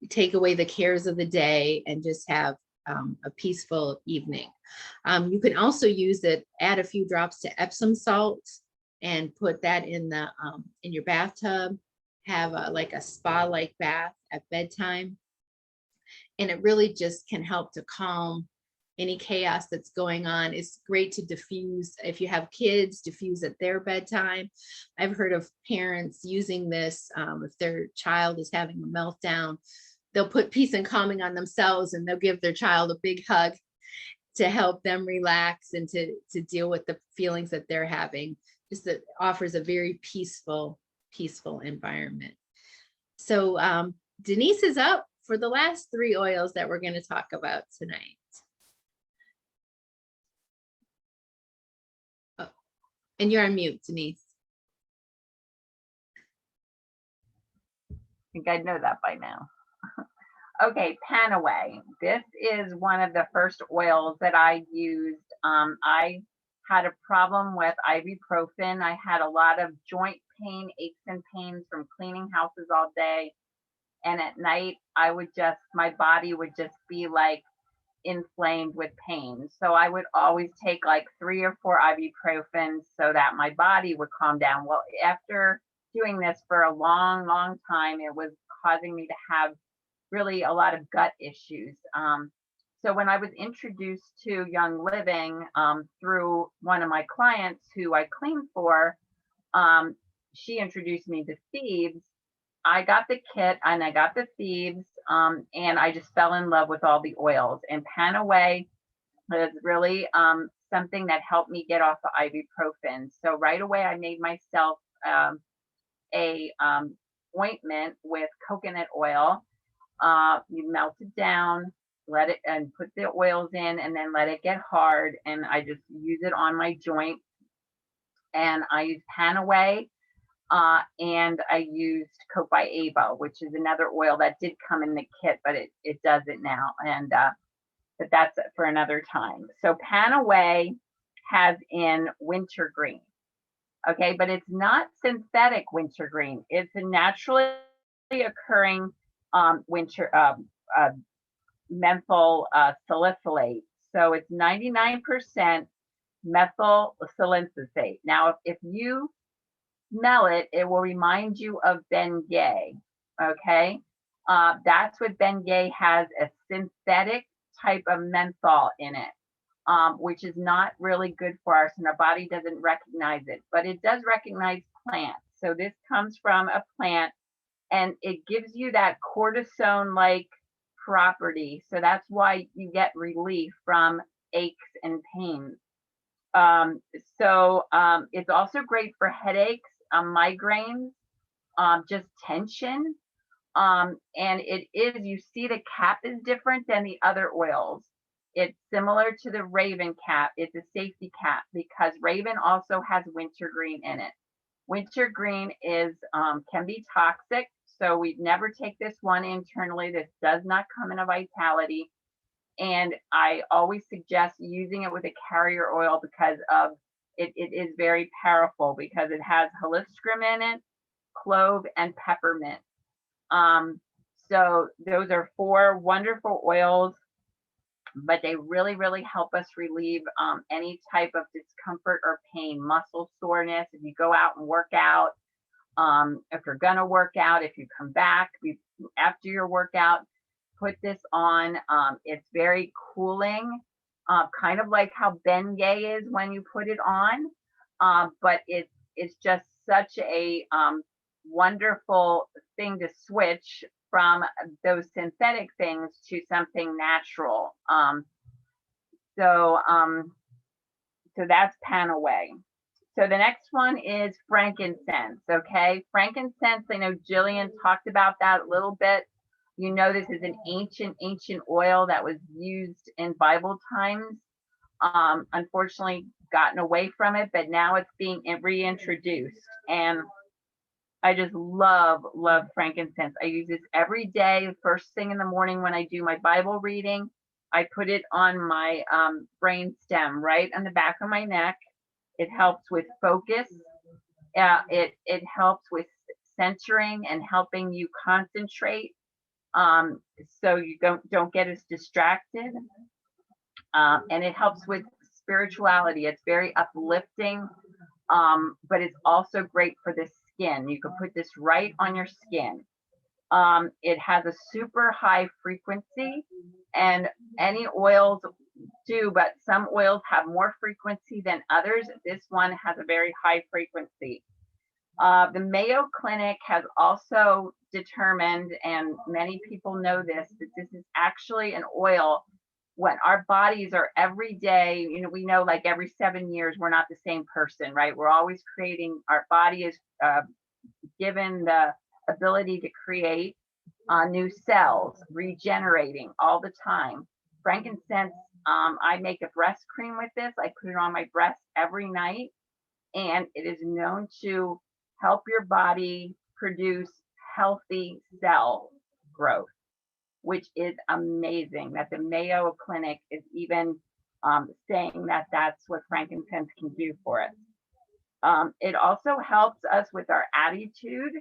take away the cares of the day, and just have a peaceful evening. You can also use it, add a few drops to Epsom salt and put that in your bathtub, have like a spa-like bath at bedtime. And it really just can help to calm any chaos that's going on. It's great to diffuse. If you have kids, diffuse at their bedtime. I've heard of parents using this if their child is having a meltdown. They'll put Peace and Calming on themselves, and they'll give their child a big hug to help them relax and to deal with the feelings that they're having. Just that offers a very peaceful environment. So Denise is up for the last 3 oils that we're going to talk about tonight. Oh, and you're on mute, Denise. I think I know that by now. Okay, Panaway. This is one of the first oils that I used. I had a problem with ibuprofen. I had a lot of joint pain, aches and pains from cleaning houses all day. And at night, my body would just be like inflamed with pain. So I would always take like 3 or 4 ibuprofens so that my body would calm down. Well, after doing this for a long, long time, it was causing me to have really a lot of gut issues. So when I was introduced to Young Living through one of my clients who I cleaned for, she introduced me to Thieves. I got the kit and I got the Thieves, and I just fell in love with all the oils. And Panaway was really something that helped me get off the ibuprofen. So right away, I made myself a ointment with coconut oil. You melt it down, let it, and put the oils in, and then let it get hard. And I just use it on my joint. And I use Panaway. And I used Coat by Ava, which is another oil that did come in the kit, but it doesn't now. And but that's for another time. So Panaway has in wintergreen. Okay, but it's not synthetic wintergreen. It's a naturally occurring menthol salicylate. So it's 99% methyl salicylate. Now, if you smell it, it will remind you of Bengay. Okay, that's what Bengay has, a synthetic type of menthol in it, which is not really good for us, and our body doesn't recognize it, but it does recognize plants. So this comes from a plant, and it gives you that cortisone-like property. So that's why you get relief from aches and pains. It's also great for headaches, migraines, just tension. And it is, you see the cap is different than the other oils. It's similar to the Raven cap. It's a safety cap because Raven also has wintergreen in it. Wintergreen is can be toxic, so we'd never take this one internally. This does not come in a Vitality. And I always suggest using it with a carrier oil because of it is very powerful because it has halicum in it, clove, and peppermint. So those are 4 wonderful oils, but they really, really help us relieve any type of discomfort or pain, muscle soreness. If you go out and work out, if you're gonna work out, if you come back after your workout, put this on. It's very cooling. kind of like how Bengay is when you put it on, but it's just such a wonderful thing to switch from those synthetic things to something natural. So that's Panaway. So the next one is frankincense, okay? Frankincense, I know Jillian talked about that a little bit. You know, this is an ancient oil that was used in Bible times. Unfortunately, gotten away from it, but now it's being reintroduced. And I just love frankincense. I use this every day, first thing in the morning when I do my Bible reading. I put it on my brain stem, right on the back of my neck. It helps with focus. It helps with centering and helping you concentrate, so you don't get as distracted. And it helps with spirituality. It's very uplifting, but it's also great for the skin. You can put this right on your skin. It has a super high frequency, and any oils do, but some oils have more frequency than others. This one has a very high frequency. The Mayo Clinic has also determined, and many people know this, that this is actually an oil when our bodies are every day, you know, we know like every 7 years, we're not the same person, right? We're always creating, our body is given the ability to create new cells, regenerating all the time. Frankincense, I make a breast cream with this. I put it on my breast every night, and it is known to help your body produce healthy cell growth, which is amazing that the Mayo Clinic is even saying that that's what frankincense can do for us. It also helps us with our attitude,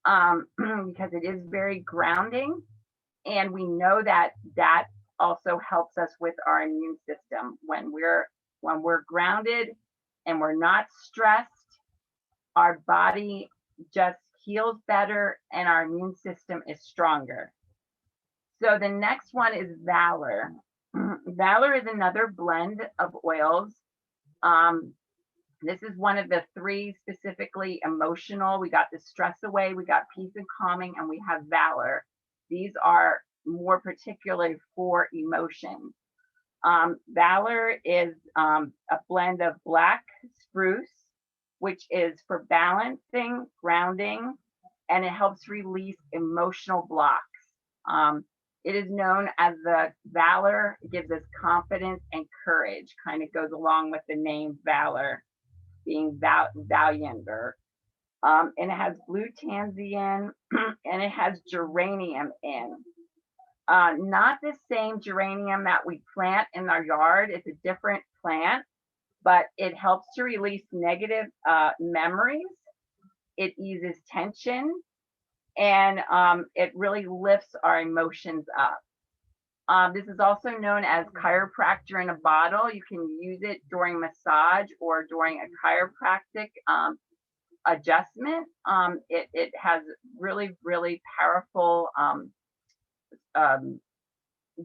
because it is very grounding, and we know that that also helps us with our immune system. When we're grounded and we're not stressed, our body just heals better and our immune system is stronger. So the next one is Valor. Valor is another blend of oils. This is one of the 3 specifically emotional. We got the stress away, we got peace and calming, and we have Valor. These are more particularly for emotions. Valor is a blend of black spruce, which is for balancing, grounding, and it helps release emotional blocks. It is known as the Valor. It gives us confidence and courage, kind of goes along with the name Valor, being valiant. And it has blue tansy in, and it has geranium in. Not the same geranium that we plant in our yard. It's a different plant, but it helps to release negative memories. It eases tension, and it really lifts our emotions up. This is also known as chiropractor in a bottle. You can use it during massage or during a chiropractic adjustment. It has really, really powerful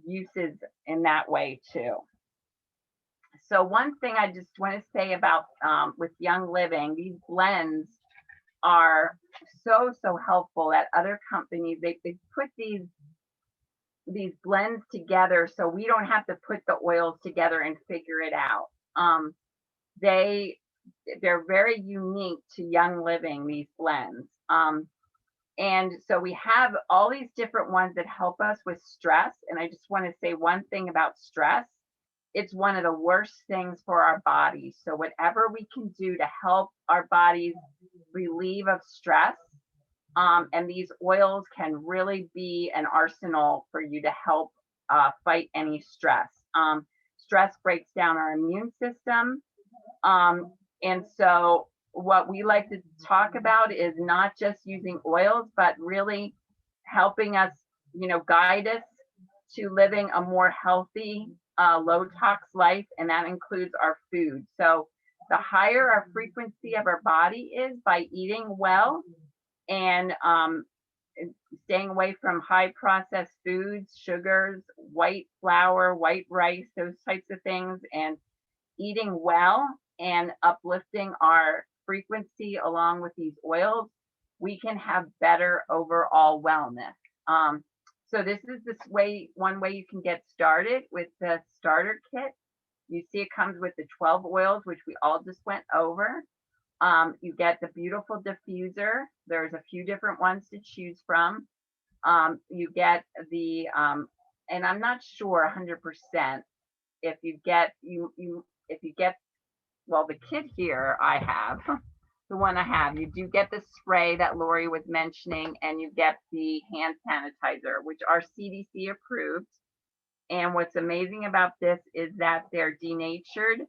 uses in that way too. So one thing I just want to say about with Young Living, these blends are so helpful at other companies. They put these blends together so we don't have to put the oils together and figure it out. They're very unique to Young Living, these blends. And so we have all these different ones that help us with stress. And I just want to say one thing about stress. It's one of the worst things for our bodies. So whatever we can do to help our bodies relieve of stress, and these oils can really be an arsenal for you to help fight any stress. Stress breaks down our immune system. And so what we like to talk about is not just using oils, but really helping us, guide us to living a more healthy, low tox life, and that includes our food. So the higher our frequency of our body is by eating well and staying away from high processed foods, sugars, white flour, white rice, those types of things, and eating well and uplifting our frequency along with these oils, we can have better overall wellness. So this is one way you can get started with the starter kit. You see it comes with the 12 oils, which we all just went over. You get the beautiful diffuser. There's a few different ones to choose from. You get the, and I'm not sure 100% if you get, well, the kit here I have, the one I have, you do get the spray that Lori was mentioning, and you get the hand sanitizer, which are CDC approved. And what's amazing about this is that they're denatured,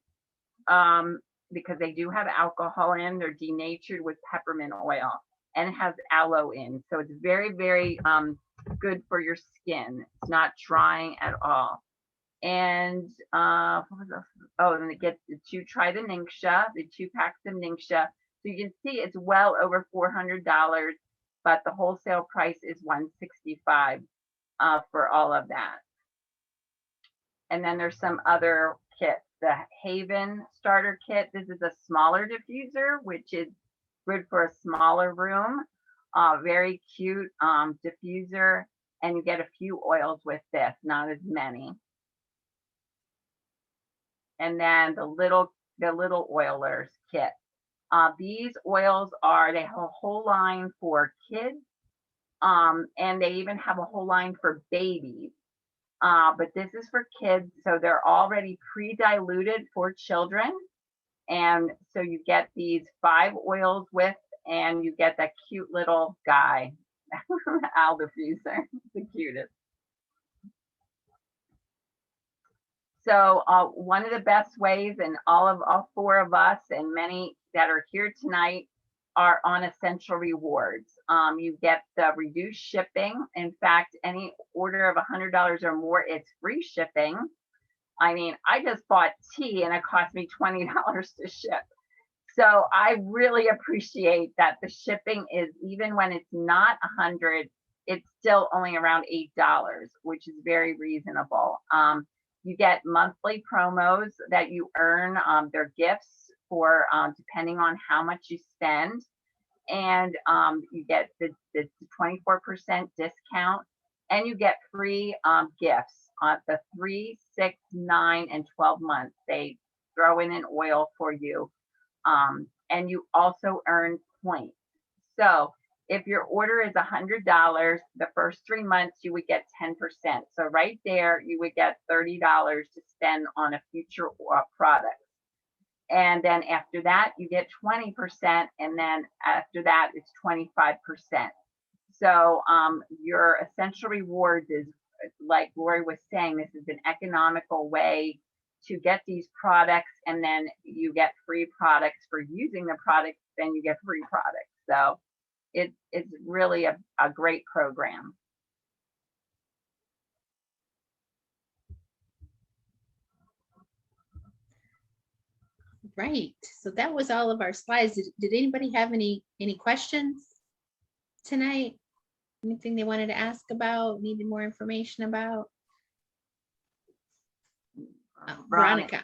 because they do have alcohol in, they're denatured with peppermint oil, and it has aloe in. So it's very, very good for your skin. It's not drying at all. And what was this? Oh, and it gets try the Ningxia, the 2 packs of Ningxia. So you can see it's well over $400, but the wholesale price is $165 for all of that. And then there's some other kits. The Haven starter kit. This is a smaller diffuser, which is good for a smaller room. Very cute diffuser, and you get a few oils with this, not as many. And then the little oilers kit. These oils they have a whole line for kids, and they even have a whole line for babies. But this is for kids, so they're already pre-diluted for children. And so you get these 5 oils with, and you get that cute little guy, Al diffuser, the cutest. So one of the best ways, and all 4 of us and many that are here tonight are on Essential Rewards. You get the reduced shipping. In fact, any order of $100 or more, it's free shipping. I mean, I just bought tea and it cost me $20 to ship. So I really appreciate that the shipping is, even when it's not 100, it's still only around $8, which is very reasonable. You get monthly promos that you earn. They're gifts for depending on how much you spend. And you get the 24% discount, and you get free gifts on the 3, 6, 9, and 12 months. They throw in an oil for you. And you also earn points. So if your order is $100, the first 3 months you would get 10%. So right there, you would get $30 to spend on a future product. And then after that, you get 20%. And then after that, it's 25%. So your Essential Rewards is, like Lori was saying, this is an economical way to get these products, and then you get free products for using the products, then you get free products. So it's really a great program. Right. So that was all of our slides. Did anybody have any questions tonight? Anything they wanted to ask about, needed more information about? Veronica.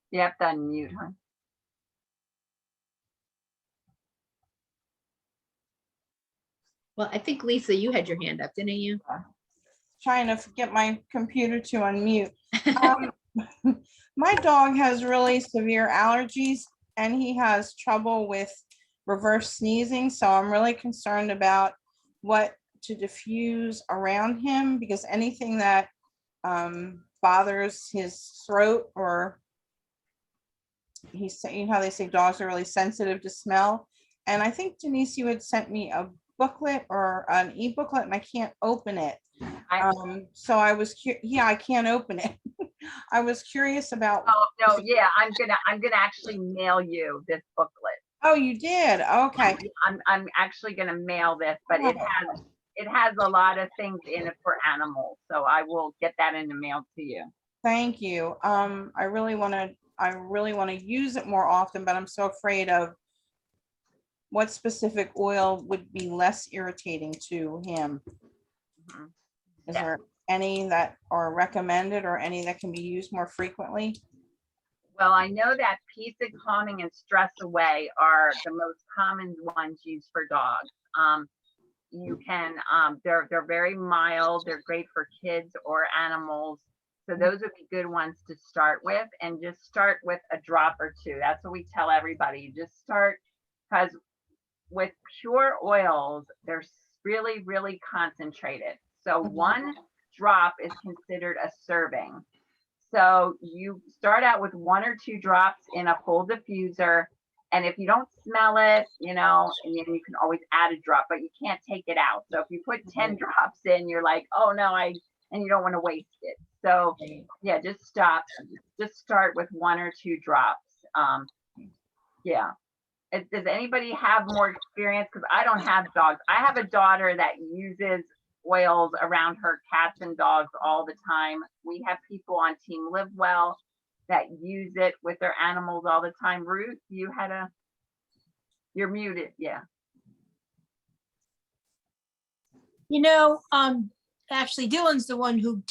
You have to unmute, huh? Well, I think Lisa, you had your hand up, didn't you? Trying to get my computer to unmute. My dog has really severe allergies, and he has trouble with reverse sneezing. So I'm really concerned about what to diffuse around him, because anything that bothers his throat, or he's saying how they say dogs are really sensitive to smell. And I think, Denise, you had sent me a booklet or an e-booklet, and I can't open it. So I was I can't open it. I was curious about. Oh no, yeah, I'm gonna actually mail you this booklet. Oh, you did? Okay. I'm actually gonna mail this, but it has a lot of things in it for animals, so I will get that in the mail to you. Thank you. I really want to use it more often, but I'm so afraid of what specific oil would be less irritating to him. Mhm. Is Yeah. there any that are recommended or any that can be used more frequently? Well, I know that peace and calming and stress away are the most common ones used for dogs. You can, they're very mild. They're great for kids or animals. So those would be good ones to start with, and just start with a drop or two. That's what we tell everybody. You just start, because with pure oils, they're really, really concentrated. So one drop is considered a serving. So you start out with 1 or 2 drops in a full diffuser. And if you don't smell it, you know, and you can always add a drop, but you can't take it out. So if you put 10 drops in, you're like, oh no, and you don't want to waste it. So yeah, just start with 1 or 2 drops. Yeah. Does anybody have more experience? Because I don't have dogs. I have a daughter that uses oils around her cats and dogs all the time. We have people on Team Live Well that use it with their animals all the time. Ruth, you're muted. Yeah. You know, actually Dylan's the one who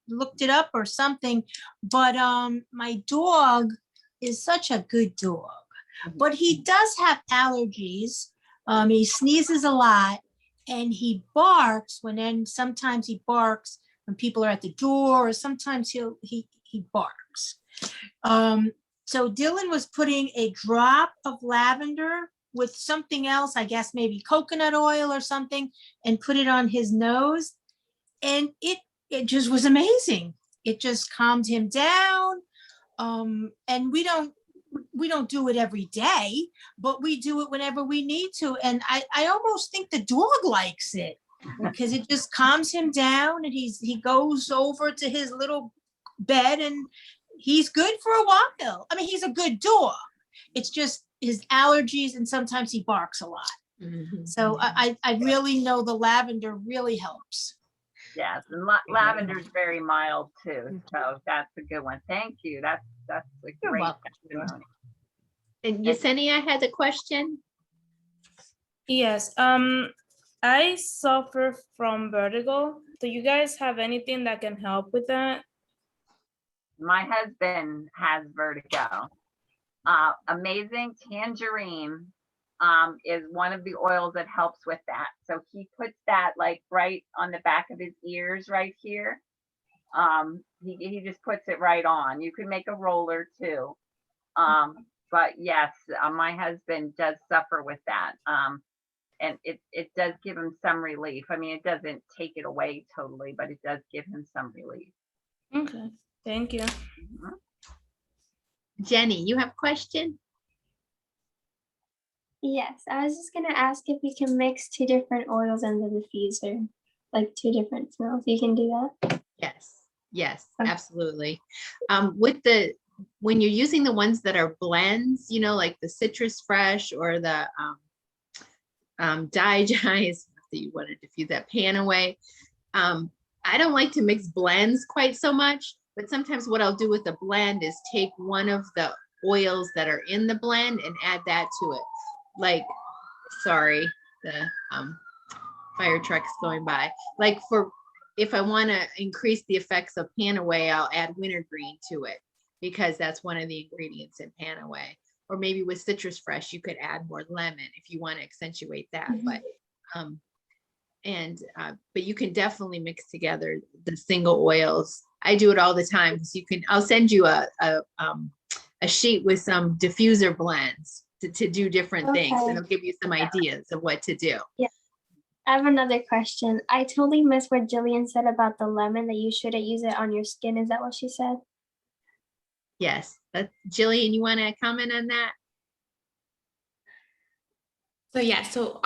looked it up or something, but my dog is such a good dog, but he does have allergies. He sneezes a lot and he barks sometimes he barks when people are at the door, or sometimes he barks. So Dylan was putting a drop of lavender with something else, I guess maybe coconut oil or something, and put it on his nose. And it just was amazing. It just calmed him down. And we don't do it every day, but we do it whenever we need to. And I almost think the dog likes it because it just calms him down, and he goes over to his little bed and he's good for a while. I mean, he's a good dog. It's just his allergies, and sometimes he barks a lot. Mhm. So I really know the lavender really helps. Yes, and lavender's very mild too, so that's a good one. Thank you. That's a You're great welcome. testimony. And Yesenia had a question. Yes, I suffer from vertigo. Do you guys have anything that can help with that? My husband has vertigo. Amazing tangerine is one of the oils that helps with that. So he puts that like right on the back of his ears right here. He just puts it right on. You can make a roller too. But yes, my husband does suffer with that. And it does give him some relief. I mean, it doesn't take it away totally, but it does give him some relief. Okay, thank you. Mhm. Jenny, you have a question? Yes, I was just gonna ask if we can mix 2 different oils in the diffuser, like 2 different smells. You can do that? Yes, Okay. absolutely. When you're using the ones that are blends, you know, like the Citrus Fresh or the Daidize, so you want to diffuse that Panaway. I don't like to mix blends quite so much, but sometimes what I'll do with a blend is take one of the oils that are in the blend and add that to it. Like, sorry, the fire truck's going by. Like if I want to increase the effects of Panaway, I'll add wintergreen to it because that's one of the ingredients in Panaway. Or maybe with Citrus Fresh, you could add more lemon if you want to accentuate that. Mhm. But you can definitely mix together the single oils. I do it all the time because I'll send you a sheet with some diffuser blends to do different things, and Okay. it'll give you some ideas of what to do. I have another question. I totally missed what Jillian said about the lemon, that you shouldn't use it on your skin. Is that what she said? Yes, Jillian, you want to comment on that? So yeah, so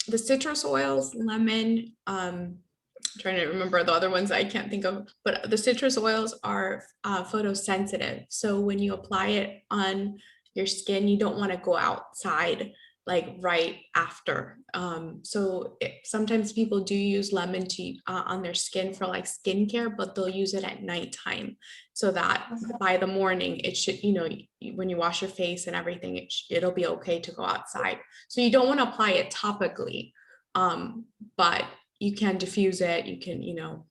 the citrus oils, lemon, trying to remember the other ones I can't think of, but the citrus oils are photosensitive. So when you apply it on your skin, you don't want to go outside like right after. So sometimes people do use lemon tea on their skin for like skincare, but they'll use it at nighttime so that by the morning it should, you know, when you wash your face and everything, it'll be okay to go outside. So you don't want to apply it topically, but you can diffuse it. You can, you know,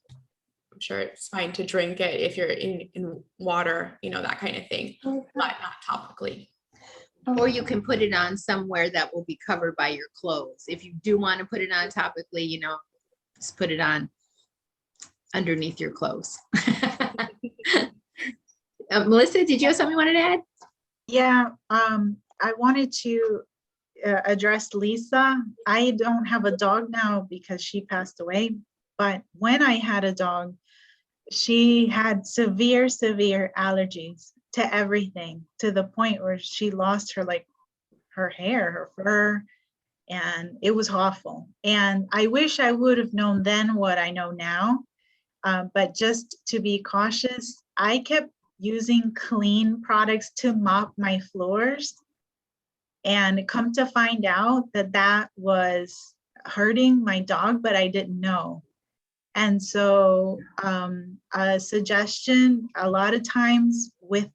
I'm sure it's fine to drink it if you're in water, you know, that kind of thing, but not topically. Or you can put it on somewhere that will be covered by your clothes. If you do want to put it on topically, you know, just put it on underneath your clothes. Melissa, did you have something you wanted to add? Yeah, I wanted to address Lisa. I don't have a dog now because she passed away, but when I had a dog, she had severe allergies to everything, to the point where she lost her hair, her fur, and it was awful. And I wish I would have known then what I know now, but just to be cautious, I kept using clean products to mop my floors, and come to find out that that was hurting my dog, but I didn't know. And so a suggestion, a lot of times with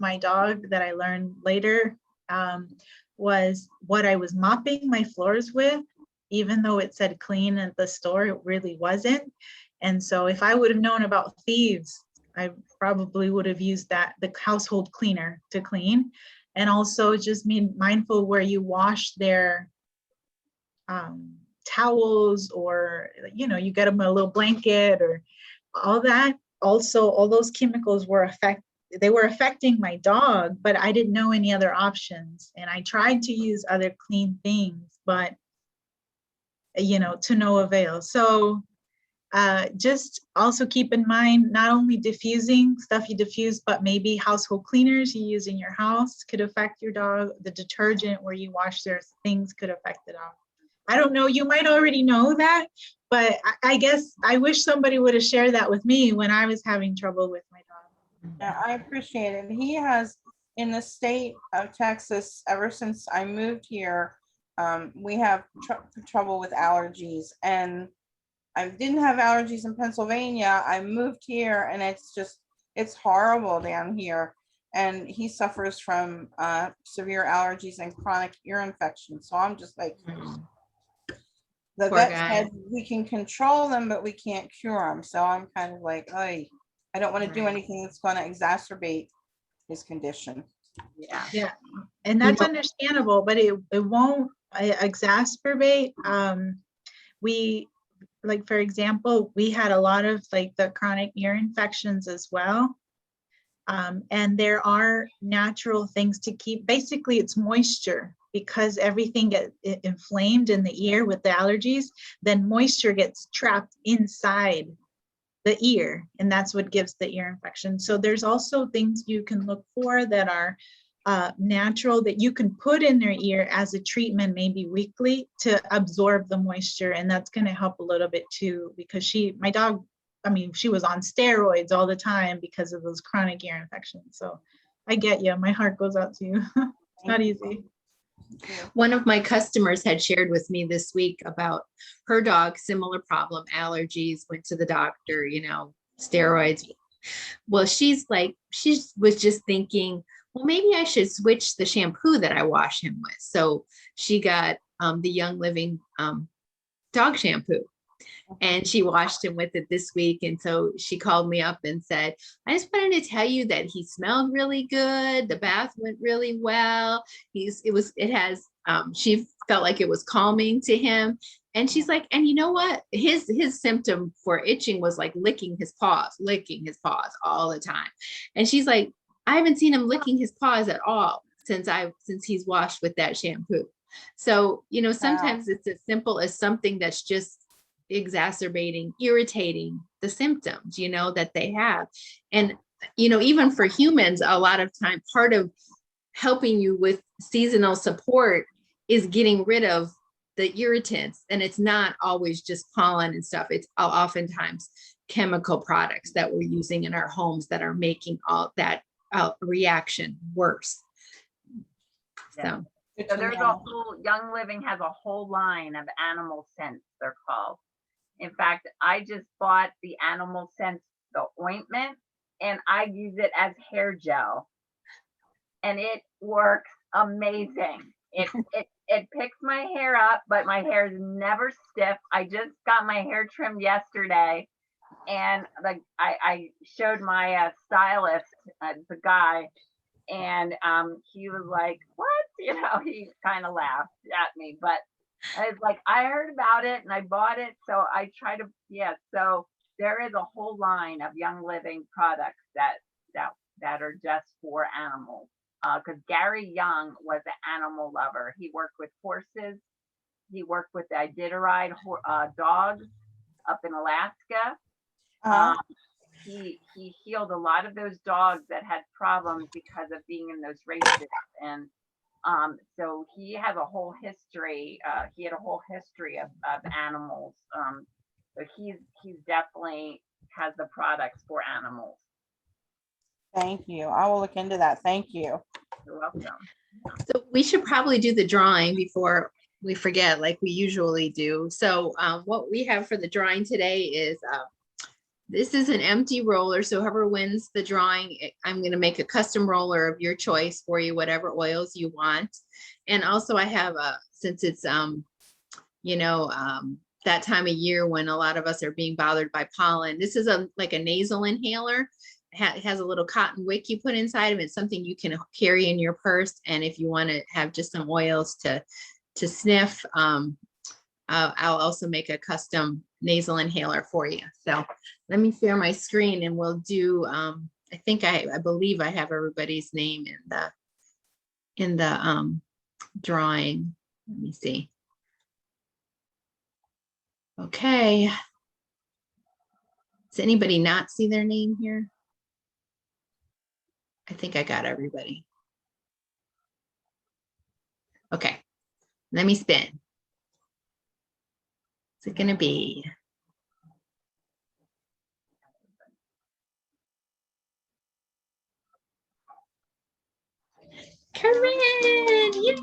my dog that I learned later, was what I was mopping my floors with, even though it said clean at the store, it really wasn't. And so if I would have known about Thieves, I probably would have used the household cleaner to clean. And also just being mindful where you wash their towels, or, you know, you get them a little blanket or all that. Also, all those chemicals were affecting my dog, but I didn't know any other options. And I tried to use other clean things, but, you know, to no avail. So just also keep in mind, not only diffusing stuff you diffuse, but maybe household cleaners you use in your house could affect your dog. The detergent where you wash their things could affect the dog. I don't know, you might already know that, but I guess I wish somebody would have shared that with me when I was having trouble with my dog. Yeah, I appreciate it. He has, in the state of Texas, ever since I moved here, we have trouble with allergies, and I didn't have allergies in Pennsylvania. I moved here, and it's horrible down here. And he suffers from severe allergies and chronic ear infections. So I'm just like, the Poor vet guy. said we can control them, but we can't cure them. So I'm kind of like, I don't want to do Right. anything that's going to exacerbate his condition. Yeah, and that's understandable, but it won't exacerbate. We, like, for example, we had a lot of like the chronic ear infections as well. And there are natural things to keep. Basically, it's moisture, because everything gets inflamed in the ear with the allergies, then moisture gets trapped inside the ear, and that's what gives the ear infection. So there's also things you can look for that are natural, that you can put in their ear as a treatment, maybe weekly, to absorb the moisture. And that's going to help a little bit too, because my dog, I mean, she was on steroids all the time because of those chronic ear infections. So I get you. My heart goes out to you. It's not easy. One of my customers had shared with me this week about her dog, similar problem, allergies, went to the doctor, you know, steroids. Well, she was just thinking, well, maybe I should switch the shampoo that I wash him with. So she got the Young Living dog shampoo, and she washed him with it this week. And so she called me up and said, I just wanted to tell you that he smelled really good. The bath went really well. She felt like it was calming to him. And she's like, and you know what? His symptom for itching was like licking his paws all the time. And she's like, I haven't seen him licking his paws at all since he's washed with that shampoo. So, you know, sometimes it's as simple as something that's just exacerbating, irritating the symptoms, you know, that they have. And, you know, even for humans, a lot of time, part of helping you with seasonal support is getting rid of the irritants. And it's not always just pollen and stuff. It's oftentimes chemical products that we're using in our homes that are making all that reaction worse. Yeah. So Good So to there's a know. whole, Young Living has a whole line of animal scents, they're called. In fact, I just bought the animal scents, the ointment, and I use it as hair gel. And it works amazing. It picks my hair up, but my hair is never stiff. I just got my hair trimmed yesterday, and I showed my stylist, the guy, and he was like, "What?" You know, he kind of laughed at me, but I was like, I heard about it and I bought it, so I try to, yeah. So there is a whole line of Young Living products that are just for animals. Because Gary Young was an animal lover. He worked with horses. He worked with Daidize dogs up in Alaska. Uh-huh. He healed a lot of those dogs that had problems because of being in those races, and so he has a whole history. He had a whole history of animals. So he's definitely has the products for animals. Thank you. I will look into that. Thank you. You're welcome. So we should probably do the drawing before we forget, like we usually do. So what we have for the drawing today is this is an empty roller. So whoever wins the drawing, I'm going to make a custom roller of your choice for you, whatever oils you want. And also I have since it's that time of year when a lot of us are being bothered by pollen. This is like a nasal inhaler. It has a little cotton wick you put inside of it. It's something you can carry in your purse. And if you want to have just some oils to sniff, I'll also make a custom nasal inhaler for you. So let me share my screen and we'll do, I believe I have everybody's name in the drawing. Let me see. Okay. Does anybody not see their name here? I think I got everybody. Okay, let me spin. What's it gonna be? Corinne, yay!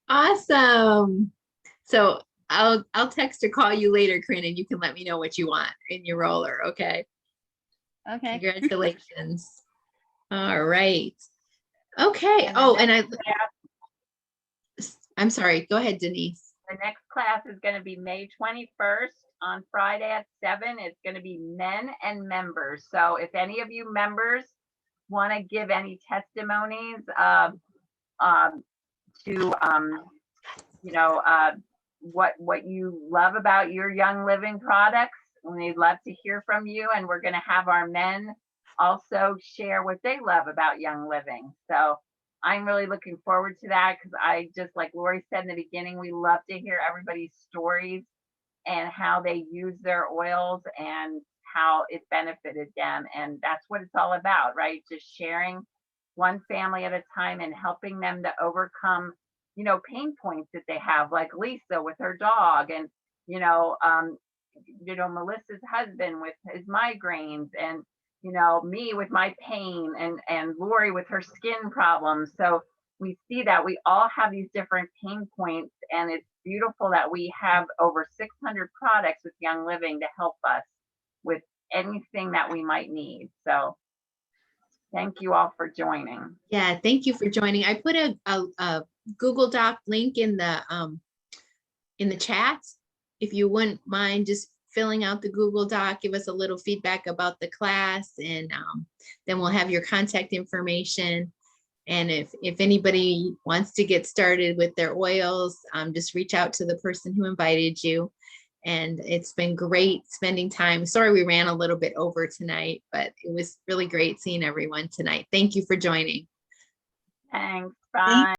Awesome. So I'll text or call you later, Corinne, and you can let me know what you want in your roller, okay? Okay. Congratulations. All right. Okay. Oh, and I'm sorry. Go ahead, Denise. The next class is going to be May 21st on Friday at 7. It's going to be men and members. So if any of you members want to give any testimonies what you love about your Young Living products, we'd love to hear from you. And we're going to have our men also share what they love about Young Living. So I'm really looking forward to that, because I just, like Lori said in the beginning, we love to hear everybody's stories and how they use their oils and how it benefited them. And that's what it's all about, right? Just sharing one family at a time and helping them to overcome, pain points that they have, like Lisa with her dog, and, Melissa's husband with his migraines, and, me with my pain, and Lori with her skin problems. So we see that we all have these different pain points, and it's beautiful that we have over 600 products with Young Living to help us with anything that we might need. So thank you all for joining. Yeah, thank you for joining. I put a Google Doc link in the chat. If you wouldn't mind just filling out the Google Doc, give us a little feedback about the class, and then we'll have your contact information. And if anybody wants to get started with their oils, just reach out to the person who invited you. And it's been great spending time. Sorry we ran a little bit over tonight, but it was really great seeing everyone tonight. Thank you for joining. Thanks. Bye.